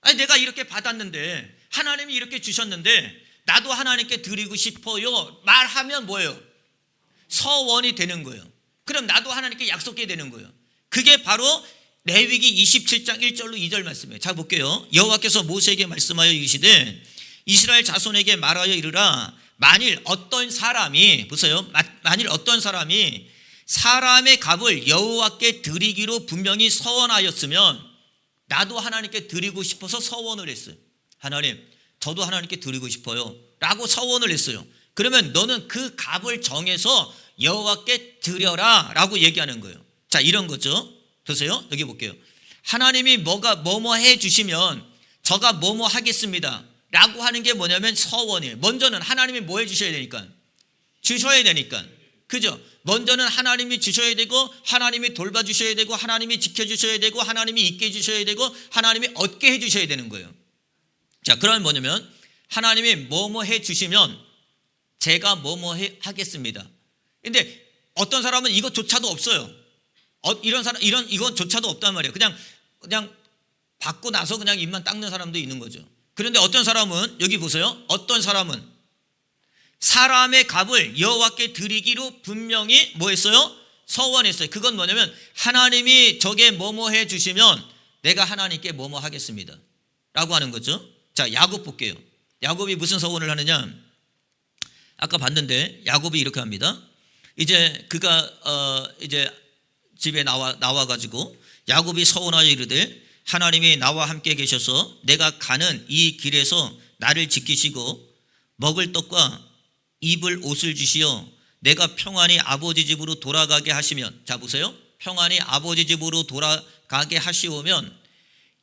Speaker 1: 아니 내가 이렇게 받았는데 하나님이 이렇게 주셨는데 나도 하나님께 드리고 싶어요 말하면 뭐예요? 서원이 되는 거예요. 그럼 나도 하나님께 약속해야 되는 거예요. 그게 바로 레위기 27장 1절로 2절 말씀이에요. 자 볼게요. 여호와께서 모세에게 말씀하여 이르시되 이스라엘 자손에게 말하여 이르라. 만일 어떤 사람이 보세요. 만일 어떤 사람이 사람의 값을 여호와께 드리기로 분명히 서원하였으면 나도 하나님께 드리고 싶어서 서원을 했어요. 하나님 저도 하나님께 드리고 싶어요 라고 서원을 했어요. 그러면 너는 그 값을 정해서 여호와께 드려라 라고 얘기하는 거예요. 자 이런 거죠. 보세요. 여기 볼게요. 하나님이 뭐뭐 해주시면 저가 뭐뭐 하겠습니다 라고 하는 게 뭐냐면 서원이에요. 먼저는 하나님이 뭐 해주셔야 되니까 주셔야 되니까 그죠? 먼저는 하나님이 주셔야 되고 하나님이 돌봐주셔야 되고 하나님이 지켜주셔야 되고 하나님이 있게 해주셔야 되고 하나님이 얻게 해주셔야 되는 거예요. 자 그러면 뭐냐면 하나님이 뭐뭐 해주시면 제가 뭐뭐 하겠습니다. 근데 어떤 사람은 이것조차도 없어요. 이런 사람 이것조차도 없단 말이에요. 그냥 받고 나서 그냥 입만 닦는 사람도 있는 거죠. 그런데 어떤 사람은 여기 보세요. 어떤 사람은 사람의 값을 여호와께 드리기로 분명히 뭐 했어요? 서원했어요. 그건 뭐냐면 하나님이 저게 뭐뭐 해주시면 내가 하나님께 뭐뭐 하겠습니다 라고 하는 거죠. 자 야곱 볼게요. 야곱이 무슨 서원을 하느냐. 아까 봤는데 야곱이 이렇게 합니다. 이제 그가 이제 집에 나와가지고 야곱이 서원하여 이르되 하나님이 나와 함께 계셔서 내가 가는 이 길에서 나를 지키시고 먹을 떡과 입을 옷을 주시어 내가 평안히 아버지 집으로 돌아가게 하시면 자 보세요. 평안히 아버지 집으로 돌아가게 하시오면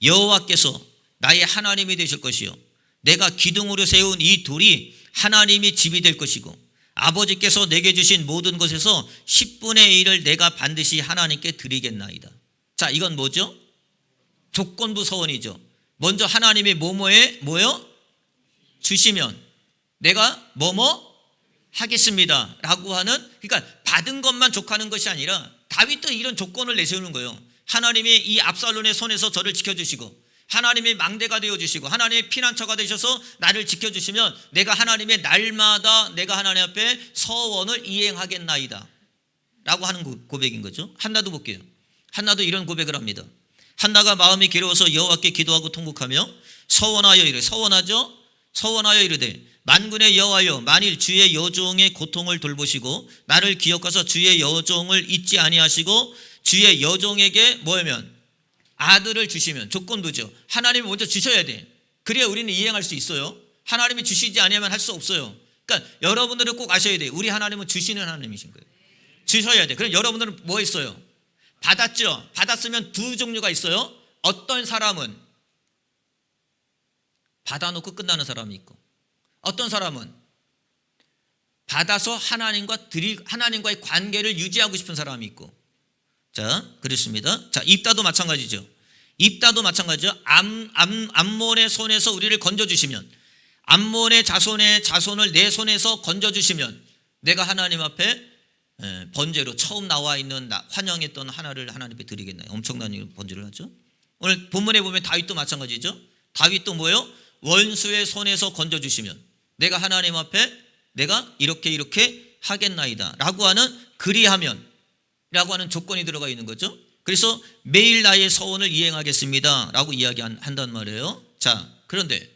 Speaker 1: 여호와께서 나의 하나님이 되실 것이요 내가 기둥으로 세운 이 돌이 하나님이 집이 될 것이고 아버지께서 내게 주신 모든 것에서 10분의 1을 내가 반드시 하나님께 드리겠나이다. 자 이건 뭐죠? 조건부 서원이죠. 먼저 하나님이 뭐요? 주시면 내가 뭐뭐 하겠습니다 라고 하는 그러니까 받은 것만 족하는 것이 아니라 다윗도 이런 조건을 내세우는 거예요. 하나님이 이 압살롬의 손에서 저를 지켜주시고 하나님이 망대가 되어주시고 하나님의 피난처가 되셔서 나를 지켜주시면 내가 하나님의 날마다 내가 하나님 앞에 서원을 이행하겠나이다 라고 하는 고백인 거죠. 한나도 볼게요. 한나도 이런 고백을 합니다. 한나가 마음이 괴로워서 여호와께 기도하고 통곡하며 서원하여 이르되 서원하죠. 서원하여 이르되 만군의 여호와여 만일 주의 여종의 고통을 돌보시고 나를 기억하사 주의 여종을 잊지 아니하시고 주의 여종에게 뭐냐면 아들을 주시면 조건부죠. 하나님이 먼저 주셔야 돼. 그래야 우리는 이행할 수 있어요. 하나님이 주시지 아니하면 할 수 없어요. 그러니까 여러분들은 꼭 아셔야 돼요. 우리 하나님은 주시는 하나님이신 거예요. 주셔야 돼. 그럼 여러분들은 뭐 했어요? 받았죠. 받았으면 두 종류가 있어요. 어떤 사람은 받아놓고 끝나는 사람이 있고 어떤 사람은 받아서 하나님과의 관계를 유지하고 싶은 사람이 있고 자 그렇습니다. 자 입다도 마찬가지죠. 입다도 마찬가지죠. 암몬의 손에서 우리를 건져주시면 암몬의 자손을 내 손에서 건져주시면 내가 하나님 앞에 번제로 처음 나와 있는 환영했던 하나를 하나님 앞에 드리겠나요? 엄청난 번제를 하죠. 오늘 본문에 보면 다윗도 마찬가지죠. 다윗도 뭐예요? 원수의 손에서 건져주시면 내가 하나님 앞에 내가 이렇게 하겠나이다 라고 하는 그리하면 라고 하는 조건이 들어가 있는 거죠. 그래서 매일 나의 서원을 이행하겠습니다 라고 이야기한단 말이에요. 자 그런데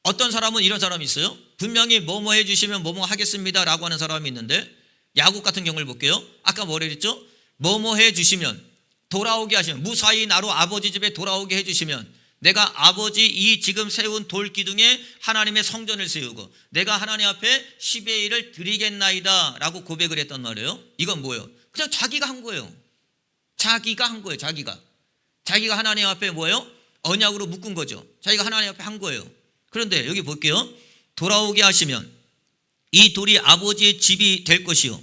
Speaker 1: 어떤 사람은 이런 사람이 있어요. 분명히 뭐뭐 해주시면 뭐뭐 하겠습니다 라고 하는 사람이 있는데 야곱 같은 경우를 볼게요. 아까 뭐라 그랬죠? 뭐뭐 해주시면 돌아오게 하시면 무사히 나로 아버지 집에 돌아오게 해주시면 내가 아버지 이 지금 세운 돌 기둥에 하나님의 성전을 세우고 내가 하나님 앞에 10의 1을 드리겠나이다 라고 고백을 했단 말이에요. 이건 뭐예요? 그냥 자기가 한 거예요. 자기가 하나님 앞에 뭐예요? 언약으로 묶은 거죠. 자기가 하나님 앞에 한 거예요. 그런데 여기 볼게요. 돌아오게 하시면 이 돌이 아버지의 집이 될 것이요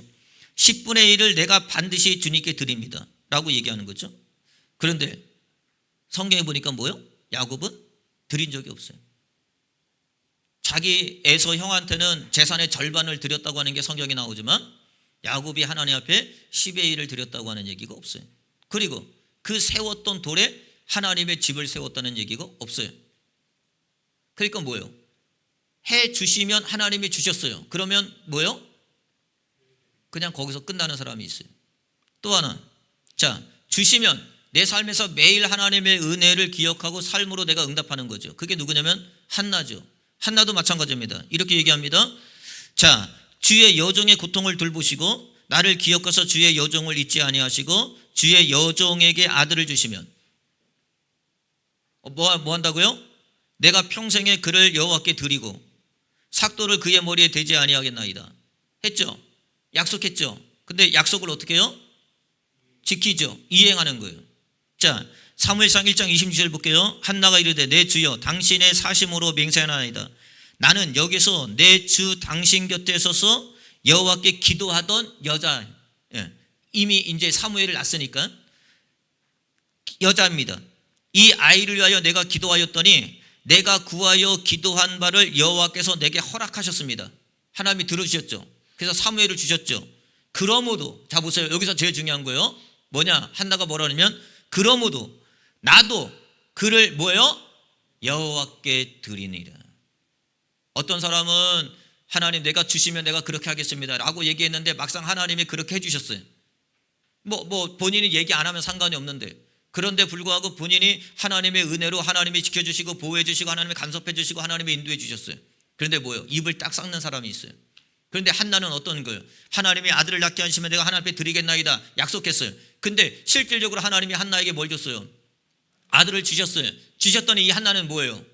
Speaker 1: 10분의 1을 내가 반드시 주님께 드립니다 라고 얘기하는 거죠. 그런데 성경에 보니까 뭐예요? 야곱은 드린 적이 없어요. 자기 에서 형한테는 재산의 절반을 드렸다고 하는 게 성경에 나오지만 야곱이 하나님 앞에 10의 1을 드렸다고 하는 얘기가 없어요. 그리고 그 세웠던 돌에 하나님의 집을 세웠다는 얘기가 없어요. 그러니까 뭐예요? 해 주시면 하나님이 주셨어요. 그러면 뭐예요? 그냥 거기서 끝나는 사람이 있어요. 또 하나, 자, 주시면 내 삶에서 매일 하나님의 은혜를 기억하고 삶으로 내가 응답하는 거죠. 그게 누구냐면 한나죠. 한나도 마찬가지입니다. 이렇게 얘기합니다. 자, 주의 여종의 고통을 돌보시고 나를 기억하셔서 주의 여종을 잊지 아니하시고 주의 여종에게 아들을 주시면 뭐 한다고요? 내가 평생에 그를 여호와께 드리고 삭도를 그의 머리에 대지 아니하겠나이다 했죠. 약속했죠. 근데 약속을 어떻게 해요? 지키죠. 이행하는 거예요. 자, 사무엘상 1장 26절 볼게요. 한나가 이르되 내 주여 당신의 사심으로 맹세하나이다. 나는 여기서 내 주 당신 곁에 서서 여호와께 기도하던 여자, 이미 이제 사무엘을 낳았으니까 여자입니다. 이 아이를 위하여 내가 기도하였더니 내가 구하여 기도한 바를 여호와께서 내게 허락하셨습니다. 하나님이 들어주셨죠. 그래서 사무엘을 주셨죠. 그러므로, 자 보세요. 여기서 제일 중요한 거예요. 뭐냐? 한나가 뭐라냐면 그러므로 나도 그를 뭐예요? 여호와께 드리니라. 어떤 사람은 하나님 내가 주시면 내가 그렇게 하겠습니다 라고 얘기했는데 막상 하나님이 그렇게 해주셨어요. 뭐 본인이 얘기 안 하면 상관이 없는데, 그런데 불구하고 본인이 하나님의 은혜로 하나님이 지켜주시고 보호해 주시고 하나님이 간섭해 주시고 하나님이 인도해 주셨어요. 그런데 뭐예요? 입을 딱 삭는 사람이 있어요. 그런데 한나는 어떤 거예요? 하나님이 아들을 낳게 하시면 내가 하나님 앞에 드리겠나이다 약속했어요. 근데 실질적으로 하나님이 한나에게 뭘 줬어요? 아들을 주셨어요. 주셨더니 이 한나는 뭐예요?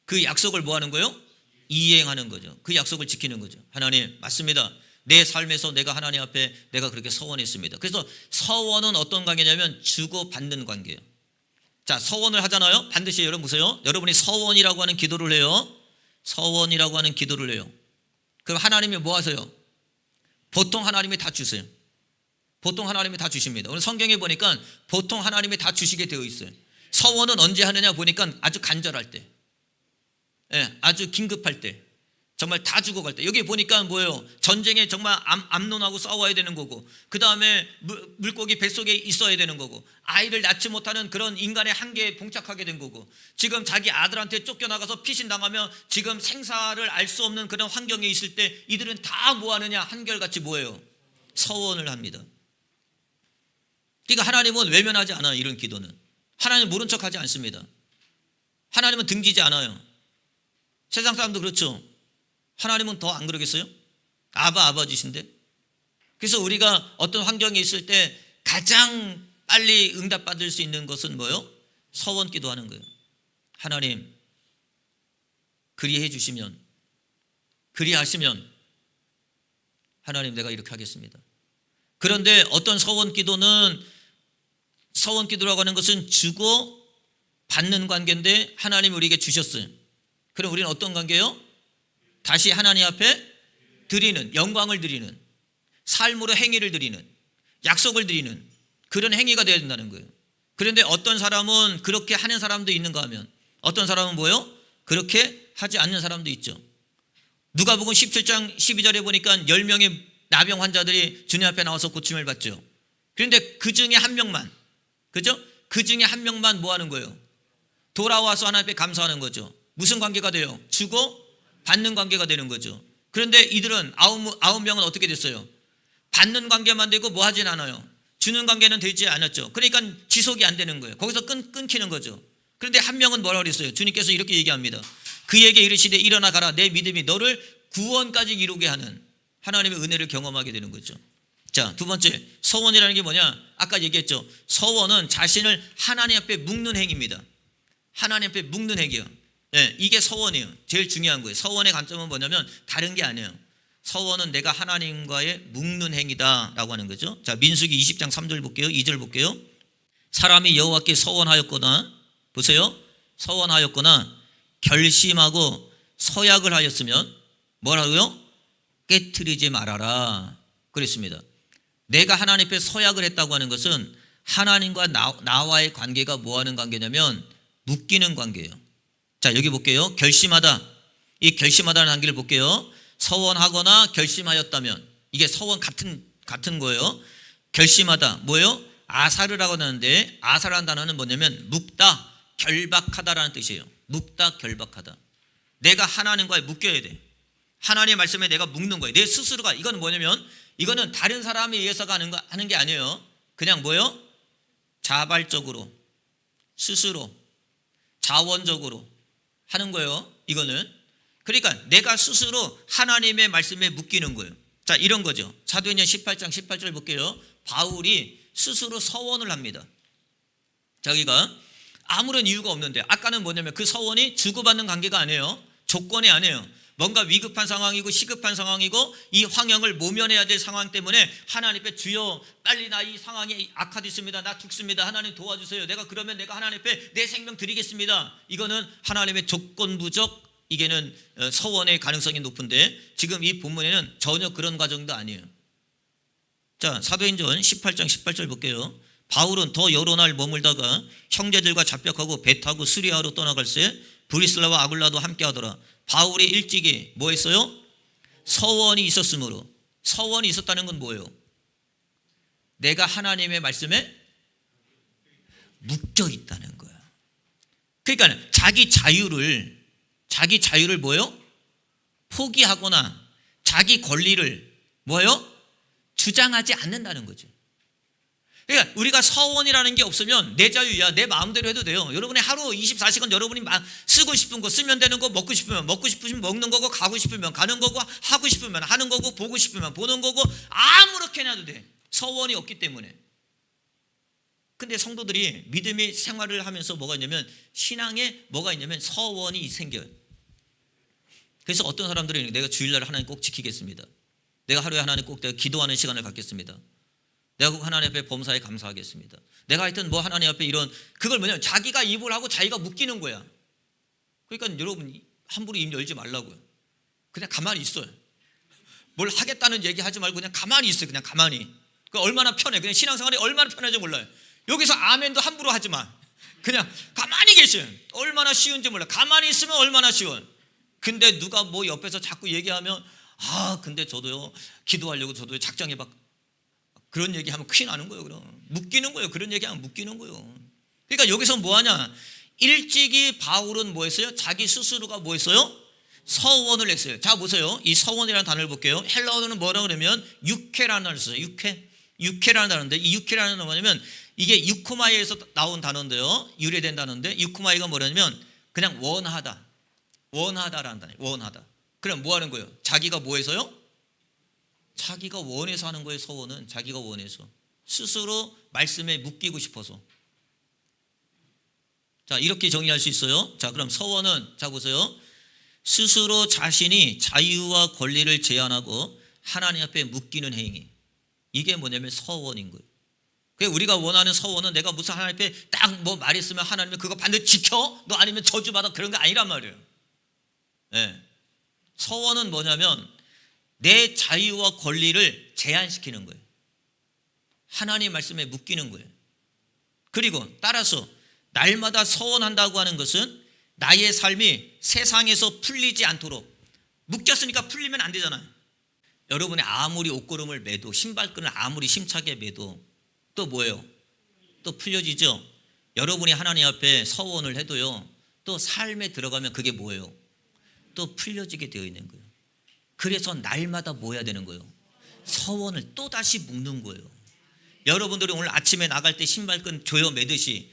Speaker 1: 그 약속을 뭐 하는 거예요? 이행하는 거죠. 그 약속을 지키는 거죠. 하나님 맞습니다. 내 삶에서 내가 하나님 앞에 내가 그렇게 서원했습니다. 그래서 서원은 어떤 관계냐면 주고 받는 관계예요. 자, 서원을 하잖아요. 반드시 여러분 보세요. 여러분이 서원이라고 하는 기도를 해요. 서원이라고 하는 기도를 해요. 그럼 하나님이 뭐 하세요? 보통 하나님이 다 주세요. 보통 하나님이 다 주십니다. 오늘 성경에 보니까 보통 하나님이 다 주시게 되어 있어요. 서원은 언제 하느냐 보니까 아주 간절할 때, 아주 긴급할 때, 정말 다 죽어갈 때. 여기 보니까 뭐예요? 전쟁에 정말 암논하고 싸워야 되는 거고, 그 다음에 물고기 뱃속에 있어야 되는 거고, 아이를 낳지 못하는 그런 인간의 한계에 봉착하게 된 거고, 지금 자기 아들한테 쫓겨나가서 피신당하며 지금 생사를 알 수 없는 그런 환경에 있을 때 이들은 다 뭐 하느냐? 한결같이 뭐예요? 서원을 합니다. 그러니까 하나님은 외면하지 않아요. 이런 기도는 하나님 모른 척하지 않습니다. 하나님은 등지지 않아요. 세상 사람도 그렇죠. 하나님은 더 안 그러겠어요? 아버지신데. 그래서 우리가 어떤 환경에 있을 때 가장 빨리 응답받을 수 있는 것은 뭐예요? 서원 기도하는 거예요. 하나님 그리해 주시면, 그리하시면 하나님 내가 이렇게 하겠습니다. 그런데 어떤 서원 기도는, 서원 기도라고 하는 것은 주고 받는 관계인데 하나님이 우리에게 주셨어요. 그럼 우리는 어떤 관계예요? 다시 하나님 앞에 드리는, 영광을 드리는, 삶으로 행위를 드리는, 약속을 드리는 그런 행위가 되어야 된다는 거예요. 그런데 어떤 사람은 그렇게 하는 사람도 있는가 하면 어떤 사람은 뭐예요? 그렇게 하지 않는 사람도 있죠. 누가복음 17장 12절에 보니까 10명의 나병 환자들이 주님 앞에 나와서 고침을 받죠. 그런데 그 중에 한 명만, 그죠? 그 중에 한 명만 뭐 하는 거예요? 돌아와서 하나님 앞에 감사하는 거죠. 무슨 관계가 돼요? 주고 받는 관계가 되는 거죠. 그런데 이들은 아홉 명은 어떻게 됐어요? 받는 관계만 되고 뭐 하진 않아요. 주는 관계는 되지 않았죠. 그러니까 지속이 안 되는 거예요. 거기서 끊기는 거죠. 그런데 한 명은 뭐라 그랬어요? 주님께서 이렇게 얘기합니다. 그에게 이르시되 일어나 가라. 내 믿음이 너를 구원까지 이루게 하는 하나님의 은혜를 경험하게 되는 거죠. 자, 두 번째, 서원이라는 게 뭐냐? 아까 얘기했죠. 서원은 자신을 하나님 앞에 묶는 행위입니다. 하나님 앞에 묶는 행위예요. 이게 서원이에요. 제일 중요한 거예요. 서원의 관점은 뭐냐면 다른 게 아니에요. 서원은 내가 하나님과의 묶는 행위다라고 하는 거죠. 자, 민수기 20장 3절 볼게요. 2절 볼게요. 사람이 여호와께 서원하였거나, 보세요. 서원하였거나 결심하고 서약을 하였으면 뭐라고요? 깨트리지 말아라 그랬습니다. 내가 하나님 앞에 서약을 했다고 하는 것은 하나님과 나와의 관계가 뭐 하는 관계냐면 묶이는 관계예요. 자, 여기 볼게요. 결심하다. 이 결심하다는 한계를 볼게요. 서원하거나 결심하였다면 이게 서원 같은 거예요. 결심하다 뭐예요? 아사르라고 하는데 아사라는 단어는 뭐냐면 묶다, 결박하다라는 뜻이에요. 묶다, 결박하다. 내가 하나님과에 묶여야 돼. 하나님의 말씀에 내가 묶는 거예요. 내 스스로가. 이건 뭐냐면 이거는 다른 사람에 의해서가 하는 게 아니에요. 그냥 뭐요? 자발적으로, 스스로, 자원적으로 하는 거예요. 이거는. 그러니까 내가 스스로 하나님의 말씀에 묶이는 거예요. 자, 이런 거죠. 사도행전 18장 18절 볼게요. 바울이 스스로 서원을 합니다. 자기가 아무런 이유가 없는데, 아까는 뭐냐면 그 서원이 주고받는 관계가 아니에요. 조건이 아니에요. 뭔가 위급한 상황이고 시급한 상황이고 이 환경을 모면해야 될 상황 때문에 하나님 앞에 주여 빨리 나 이 상황이 악화됐습니다. 나 죽습니다. 하나님 도와주세요. 내가 그러면 내가 하나님 앞에 내 생명 드리겠습니다. 이거는 하나님의 조건부적 이게는 서원의 가능성이 높은데 지금 이 본문에는 전혀 그런 과정도 아니에요. 자, 사도행전 18장 18절 볼게요. 바울은 더 여러 날 머물다가 형제들과 잡벽하고 배 타고 스리아로 떠나갈새 브리슬라와 아굴라도 함께 하더라. 바울이 일찍이 뭐 했어요? 서원이 있었으므로. 서원이 있었다는 건 뭐예요? 내가 하나님의 말씀에 묶여 있다는 거예요. 그러니까 자기 자유를 뭐예요? 포기하거나 자기 권리를 뭐예요? 주장하지 않는다는 거죠. 그러니까 우리가 서원이라는 게 없으면 내 자유야. 내 마음대로 해도 돼요. 여러분이 하루 24시간 여러분이 쓰고 싶은 거 쓰면 되는 거, 먹고 싶으면 먹는 거고, 가고 싶으면 가는 거고, 하고 싶으면 하는 거고, 보고 싶으면 보는 거고, 아무렇게나 해도 돼. 서원이 없기 때문에. 근데 성도들이 믿음의 생활을 하면서 뭐가 있냐면 신앙에 뭐가 있냐면 서원이 생겨요. 그래서 어떤 사람들이 내가 주일날 하나님 꼭 지키겠습니다. 내가 하루에 하나님 꼭 내가 기도하는 시간을 갖겠습니다. 내가 꼭 하나님 앞에 범사에 감사하겠습니다. 내가 하여튼 뭐 하나님 앞에 이런 그걸 뭐냐면 자기가 입을 하고 자기가 묶이는 거야. 그러니까 여러분 함부로 입 열지 말라고요. 그냥 가만히 있어요. 뭘 하겠다는 얘기 하지 말고 그냥 가만히 있어요. 그냥 가만히. 그 얼마나 편해. 그냥 신앙생활이 얼마나 편한지 몰라요. 여기서 아멘도 함부로 하지 마. 그냥 가만히 계셔요. 얼마나 쉬운지 몰라. 가만히 있으면 얼마나 쉬워요. 근데 누가 뭐 옆에서 자꾸 얘기하면 근데 저도요 기도하려고 저도 작정해봐. 그런 얘기하면 큰일 나는 거예요. 그럼 묶이는 거예요. 그런 얘기하면 묶이는 거예요. 그러니까 여기서 뭐하냐? 일찍이 바울은 뭐 했어요? 자기 스스로가 뭐 했어요? 서원을 했어요. 자 보세요. 이 서원이라는 단어를 볼게요. 헬라어는 뭐라 그러면 육회라는 단어를 써요. 육회라는 단어인데 이 육회라는 단어는 뭐냐면 이게 유코마이에서 나온 단어인데요. 유래된 단어인데 유코마이가 뭐냐면 그냥 원하다라는 단어예요. 원하다. 그럼 뭐 하는 거예요? 자기가 뭐 해서요? 자기가 원해서 하는 거예요. 서원은 자기가 원해서 스스로 말씀에 묶이고 싶어서. 자 이렇게 정의할 수 있어요. 자 그럼 서원은 자 보세요. 스스로 자신이 자유와 권리를 제한하고 하나님 앞에 묶이는 행위. 이게 뭐냐면 서원인 거예요. 그러니까 우리가 원하는 서원은 내가 무슨 하나님 앞에 딱 뭐 말했으면 하나님은 그거 반드시 지켜? 너 아니면 저주받아 그런 거 아니란 말이에요. 네. 서원은 뭐냐면 내 자유와 권리를 제한시키는 거예요. 하나님 말씀에 묶이는 거예요. 그리고 따라서 날마다 서원한다고 하는 것은 나의 삶이 세상에서 풀리지 않도록 묶였으니까 풀리면 안 되잖아요. 여러분이 아무리 옷걸음을 매도 신발끈을 아무리 힘차게 매도 또 뭐예요? 또 풀려지죠. 여러분이 하나님 앞에 서원을 해도요 또 삶에 들어가면 그게 뭐예요? 또 풀려지게 되어 있는 거예요. 그래서 날마다 뭐 해야 되는 거예요? 서원을 또다시 묶는 거예요. 여러분들이 오늘 아침에 나갈 때 신발끈 조여 매듯이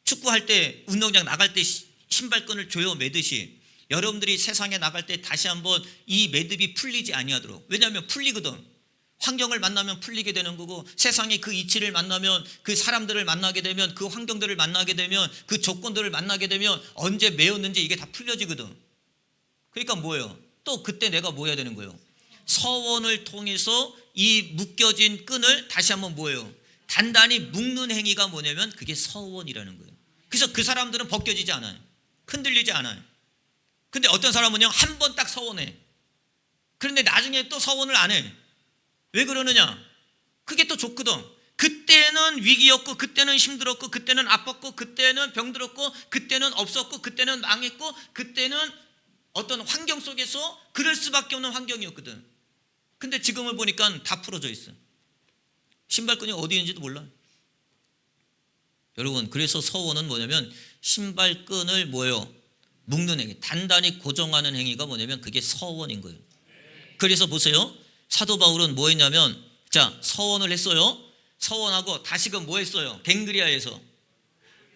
Speaker 1: 축구할 때 운동장 나갈 때 신발끈을 조여 매듯이 여러분들이 세상에 나갈 때 다시 한번 이 매듭이 풀리지 아니하도록. 왜냐하면 풀리거든. 환경을 만나면 풀리게 되는 거고 세상의 그 이치를 만나면 그 사람들을 만나게 되면 그 환경들을 만나게 되면 그 조건들을 만나게 되면 언제 매였는지 이게 다 풀려지거든. 그러니까 뭐예요? 또 그때 내가 뭐 해야 되는 거예요? 서원을 통해서 이 묶여진 끈을 다시 한번 뭐예요? 단단히 묶는 행위가 뭐냐면 그게 서원이라는 거예요. 그래서 그 사람들은 벗겨지지 않아요. 흔들리지 않아요. 근데 어떤 사람은요 한 번 딱 서원해. 그런데 나중에 또 서원을 안 해. 왜 그러느냐? 그게 또 좋거든. 그때는 위기였고 그때는 힘들었고 그때는 아팠고 그때는 병들었고 그때는 없었고 그때는 망했고 그때는 어떤 환경 속에서 그럴 수밖에 없는 환경이었거든. 근데 지금을 보니까 다 풀어져 있어. 신발끈이 어디 있는지도 몰라. 여러분 그래서 서원은 뭐냐면 신발끈을 뭐예요? 묶는 행위, 단단히 고정하는 행위가 뭐냐면 그게 서원인 거예요. 그래서 보세요. 사도 바울은 뭐 했냐면, 자, 서원을 했어요. 서원하고 다시금 뭐 했어요? 갱그리아에서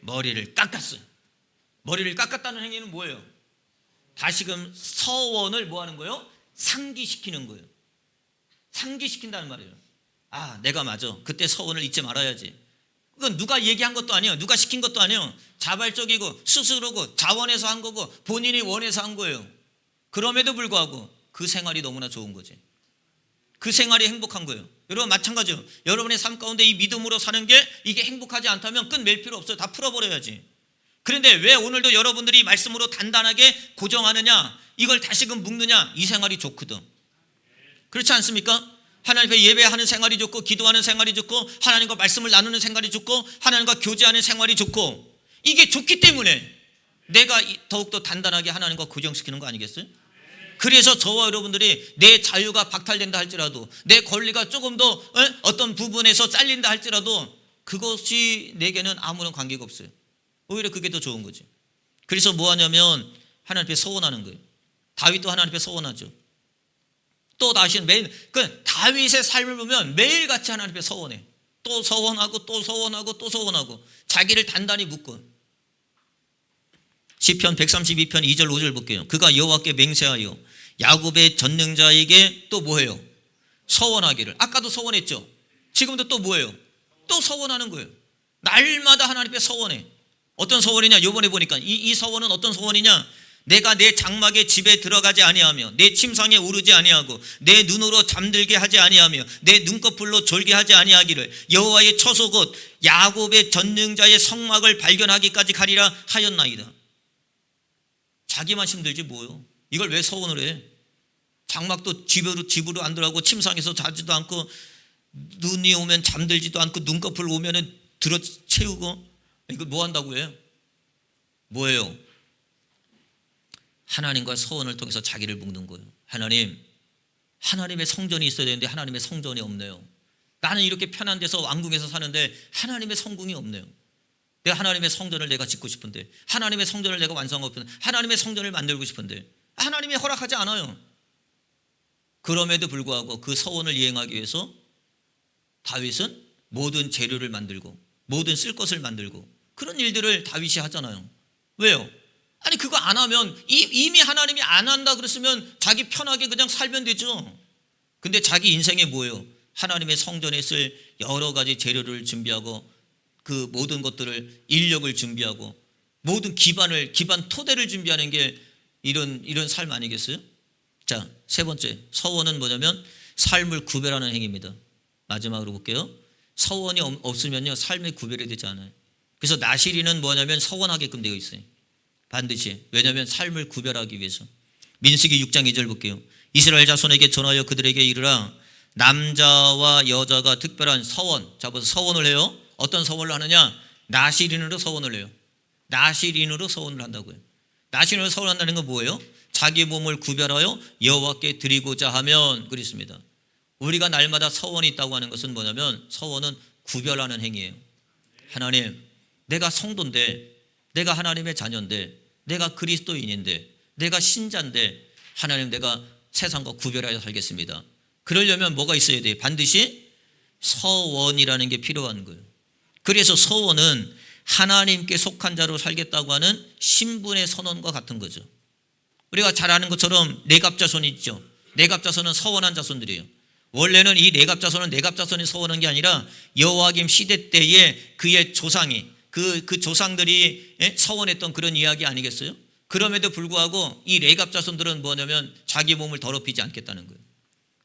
Speaker 1: 머리를 깎았어요. 머리를 깎았다는 행위는 뭐예요? 다시금 서원을 뭐 하는 거예요? 상기시키는 거예요. 상기시킨다는 말이에요. 아, 내가 맞아. 그때 서원을 잊지 말아야지. 그건 누가 얘기한 것도 아니에요. 누가 시킨 것도 아니에요. 자발적이고 스스로고 자원해서 한 거고 본인이 원해서 한 거예요. 그럼에도 불구하고 그 생활이 너무나 좋은 거지. 그 생활이 행복한 거예요. 여러분 마찬가지예요. 여러분의 삶 가운데 이 믿음으로 사는 게 이게 행복하지 않다면 끝낼 필요 없어요. 다 풀어버려야지. 그런데 왜 오늘도 여러분들이 말씀으로 단단하게 고정하느냐, 이걸 다시금 묶느냐, 이 생활이 좋거든. 그렇지 않습니까? 하나님 앞에 예배하는 생활이 좋고, 기도하는 생활이 좋고, 하나님과 말씀을 나누는 생활이 좋고, 하나님과 교제하는 생활이 좋고, 이게 좋기 때문에 내가 더욱더 단단하게 하나님과 고정시키는 거 아니겠어요? 그래서 저와 여러분들이 내 자유가 박탈된다 할지라도, 내 권리가 조금 더 어떤 부분에서 잘린다 할지라도 그것이 내게는 아무런 관계가 없어요. 오히려 그게 더 좋은 거지. 그래서 뭐 하냐면 하나님 앞에 서원하는 거예요. 다윗도 하나님 앞에 서원하죠. 또 다시 매일, 그 다윗의 삶을 보면 매일같이 하나님 앞에 서원해. 또 서원하고 또 서원하고 또 서원하고 자기를 단단히 묶고. 시편 132편 2절 5절 볼게요. 그가 여호와께 맹세하여 야곱의 전능자에게 또 뭐예요? 서원하기를. 아까도 서원했죠. 지금도 또 뭐예요? 또 서원하는 거예요. 날마다 하나님 앞에 서원해. 어떤 서원이냐? 이번에 보니까 이 서원은 어떤 서원이냐? 내가 내 장막의 집에 들어가지 아니하며 내 침상에 오르지 아니하고 내 눈으로 잠들게 하지 아니하며 내 눈꺼풀로 졸게 하지 아니하기를 여호와의 처소 곧 야곱의 전능자의 성막을 발견하기까지 가리라 하였나이다. 자기만 힘들지 뭐요. 이걸 왜 서원을 해? 장막도 집으로 안 들어가고 침상에서 자지도 않고 눈이 오면 잠들지도 않고 눈꺼풀 오면은 들어 채우고, 이거 뭐 한다고 해요? 뭐예요? 하나님과 서원을 통해서 자기를 묶는 거예요. 하나님의 성전이 있어야 되는데 하나님의 성전이 없네요. 나는 이렇게 편한 데서 왕궁에서 사는데 하나님의 성궁이 없네요. 내가 하나님의 성전을 내가 짓고 싶은데, 하나님의 성전을 내가 완성하고 싶은데, 하나님의 성전을 만들고 싶은데 하나님이 허락하지 않아요. 그럼에도 불구하고 그 서원을 이행하기 위해서 다윗은 모든 재료를 만들고 모든 쓸 것을 만들고 그런 일들을 다윗이 하잖아요. 왜요? 아니 그거 안 하면 이미 하나님이 안 한다 그랬으면 자기 편하게 그냥 살면 되죠. 근데 자기 인생에 뭐예요? 하나님의 성전에 쓸 여러 가지 재료를 준비하고 그 모든 것들을 인력을 준비하고 모든 기반 토대를 준비하는 게 이런 삶 아니겠어요? 자, 세 번째 서원은 뭐냐면 삶을 구별하는 행위입니다. 마지막으로 볼게요. 서원이 없으면요 삶이 구별이 되지 않아요. 그래서 나시리는 뭐냐면 서원하게끔 되어 있어요. 반드시. 왜냐하면 삶을 구별하기 위해서. 민수기 6장 2절 볼게요. 이스라엘 자손에게 전하여 그들에게 이르라 남자와 여자가 특별한 서원. 자, 벌써 서원을 해요. 어떤 서원을 하느냐? 나시린으로 서원을 해요. 나시린으로 서원을 한다고요. 나시린으로 서원한다는 건 뭐예요? 자기 몸을 구별하여 여호와께 드리고자 하면 그렇습니다. 우리가 날마다 서원이 있다고 하는 것은 뭐냐면 서원은 구별하는 행위예요. 하나님, 내가 성도인데, 내가 하나님의 자녀인데, 내가 그리스도인인데, 내가 신자인데 하나님 내가 세상과 구별하여 살겠습니다. 그러려면 뭐가 있어야 돼요? 반드시 서원이라는 게 필요한 거예요. 그래서 서원은 하나님께 속한 자로 살겠다고 하는 신분의 선언과 같은 거죠. 우리가 잘 아는 것처럼 내갑자손이 있죠. 내갑자손은 서원한 자손들이에요. 원래는 이 내갑자손은 내갑자손이 서원한 게 아니라 여호와김 시대 때에 그의 조상이 그 조상들이 서원했던 그런 이야기 아니겠어요? 그럼에도 불구하고 이 레갑자손들은 뭐냐면 자기 몸을 더럽히지 않겠다는 거예요.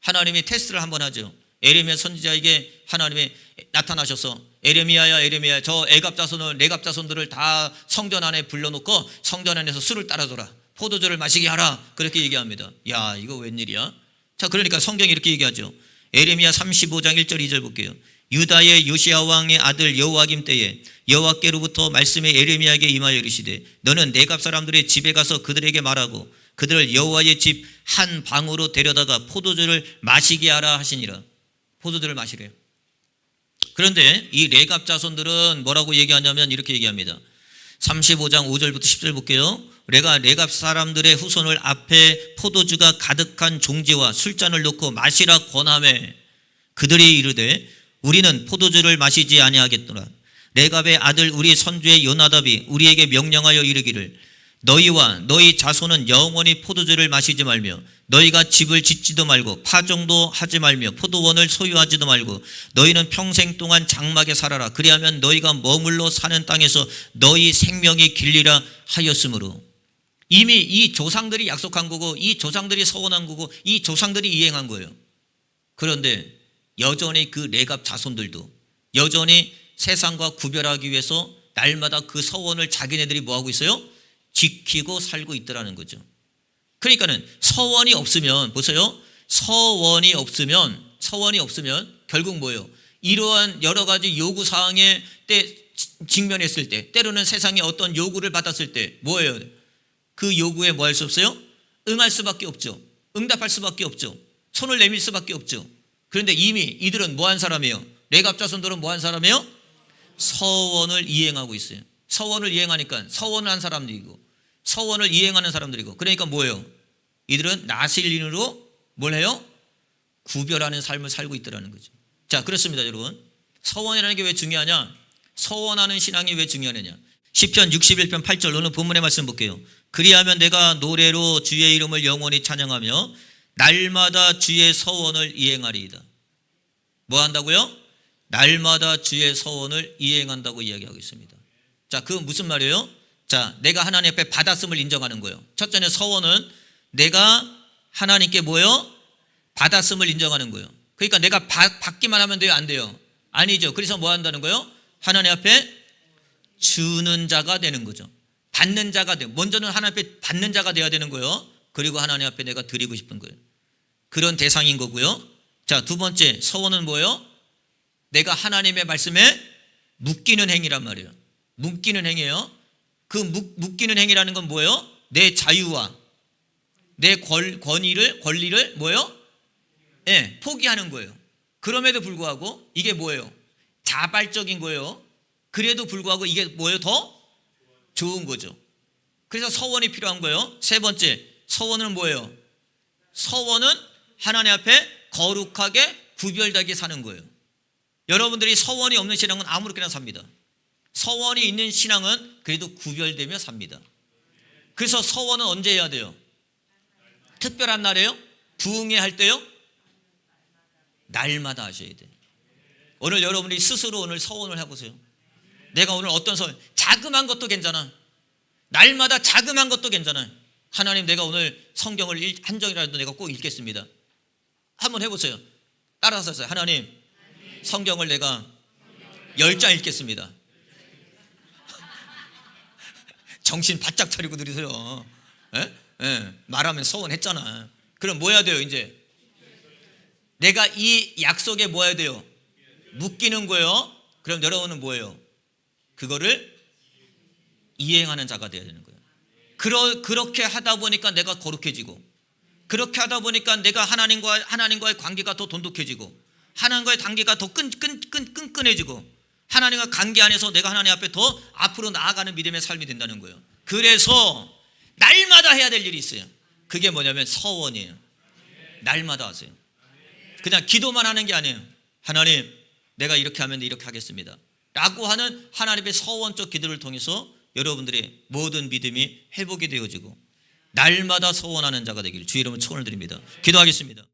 Speaker 1: 하나님이 테스트를 한번 하죠. 에레미야 선지자에게 하나님이 나타나셔서 에레미야야 저 레갑자손들을 다 성전 안에 불러놓고 성전 안에서 술을 따라줘라. 포도주를 마시게 하라. 그렇게 얘기합니다. 야, 이거 웬일이야? 자, 그러니까 성경이 이렇게 얘기하죠. 에레미야 35장 1절 2절 볼게요. 유다의 요시야 왕의 아들 여호와김 때에 여호와께로부터 말씀이 에레미야에게 임하여 이르시되 너는 내갑 사람들의 집에 가서 그들에게 말하고 그들을 여호와의 집 한 방으로 데려다가 포도주를 마시게 하라 하시니라. 포도주를 마시래요. 그런데 이 레갑 자손들은 뭐라고 얘기하냐면 이렇게 얘기합니다. 35장 5절부터 10절 볼게요. 레갑 사람들의 후손을 앞에 포도주가 가득한 종지와 술잔을 놓고 마시라 권하매 그들이 이르되 우리는 포도주를 마시지 아니하겠노라. 레갑의 아들 우리 선주의 요나답이 우리에게 명령하여 이르기를 너희와 너희 자손은 영원히 포도주를 마시지 말며 너희가 집을 짓지도 말고 파종도 하지 말며 포도원을 소유하지도 말고 너희는 평생 동안 장막에 살아라. 그리하면 너희가 머물러 사는 땅에서 너희 생명이 길리라 하였으므로. 이미 이 조상들이 약속한 거고 이 조상들이 서원한 거고 이 조상들이 이행한 거예요. 그런데 여전히 그 레갑 자손들도 여전히 세상과 구별하기 위해서 날마다 그 서원을 자기네들이 뭐하고 있어요? 지키고 살고 있더라는 거죠. 그러니까는 서원이 없으면 보세요. 서원이 없으면 결국 뭐예요? 이러한 여러 가지 요구 사항에 직면했을 때 때로는 세상에 어떤 요구를 받았을 때 뭐예요? 그 요구에 뭐 할 수 없어요? 응할 수밖에 없죠. 응답할 수밖에 없죠. 손을 내밀 수밖에 없죠. 그런데 이미 이들은 뭐 한 사람이에요? 레갑 자손들은 뭐 한 사람이에요? 서원을 이행하고 있어요. 서원을 이행하니까 서원을 한 사람들이고 서원을 이행하는 사람들이고 그러니까 뭐예요? 이들은 나실린으로 뭘 해요? 구별하는 삶을 살고 있더라는 거죠. 자, 그렇습니다, 여러분. 서원이라는 게 왜 중요하냐? 서원하는 신앙이 왜 중요하느냐? 시편 61편 8절 오늘 본문의 말씀 볼게요. 그리하면 내가 노래로 주의 이름을 영원히 찬양하며 날마다 주의 서원을 이행하리이다. 뭐 한다고요? 날마다 주의 서원을 이행한다고 이야기하고 있습니다. 자, 그건 무슨 말이에요? 자, 내가 하나님 앞에 받았음을 인정하는 거예요. 첫째는 서원은 내가 하나님께 뭐예요? 받았음을 인정하는 거예요. 그러니까 내가 받기만 하면 돼요? 안 돼요? 아니죠. 그래서 뭐 한다는 거예요? 하나님 앞에 주는 자가 되는 거죠. 받는 자가 돼요. 먼저는 하나님 앞에 받는 자가 돼야 되는 거예요. 그리고 하나님 앞에 내가 드리고 싶은 거예요. 그런 대상인 거고요. 자, 두 번째 서원은 뭐예요? 내가 하나님의 말씀에 묶이는 행위란 말이에요. 묶이는 행위예요. 그 묶이는 행위라는 건 뭐예요? 내 자유와 내 권리를 뭐예요? 네, 포기하는 거예요. 그럼에도 불구하고 이게 뭐예요? 자발적인 거예요. 그래도 불구하고 이게 뭐예요? 더 좋은 거죠. 그래서 서원이 필요한 거예요. 세 번째, 서원은 뭐예요? 서원은 하나님 앞에 거룩하게 구별되게 사는 거예요. 여러분들이 서원이 없는 신앙은 아무렇게나 삽니다. 서원이 있는 신앙은 그래도 구별되며 삽니다. 그래서 서원은 언제 해야 돼요? 특별한 날에요? 부흥회 할 때요? 날마다 하셔야 돼요. 오늘 여러분이 스스로 오늘 서원을 해보세요. 내가 오늘 어떤 서원, 자그마한 것도 괜찮아. 날마다 자그마한 것도 괜찮아요. 하나님, 내가 오늘 성경을 한 장이라도 내가 꼭 읽겠습니다. 한번 해보세요. 따라서 하세요. 하나님, 성경을 내가 10장 읽겠습니다. 정신 바짝 차리고 들으세요. 말하면 서원했잖아. 그럼 뭐 해야 돼요? 이제 내가 이 약속에 뭐 해야 돼요? 묶이는 거예요. 그럼 여러분은 뭐예요? 그거를 이행하는 자가 되어야 되는 거예요. 그렇게 하다 보니까 내가 거룩해지고, 그렇게 하다 보니까 내가 하나님과의 관계가 더 돈독해지고, 하나님과의 관계가 더 끈끈해지고, 하나님과 관계 안에서 내가 하나님 앞에 더 앞으로 나아가는 믿음의 삶이 된다는 거예요. 그래서 날마다 해야 될 일이 있어요. 그게 뭐냐면 서원이에요. 날마다 하세요. 그냥 기도만 하는 게 아니에요. 하나님, 내가 이렇게 하면 이렇게 하겠습니다 라고 하는 하나님의 서원적 기도를 통해서 여러분들의 모든 믿음이 회복이 되어지고 날마다 서원하는 자가 되기를 주의 이름으로 축원을 드립니다. 기도하겠습니다.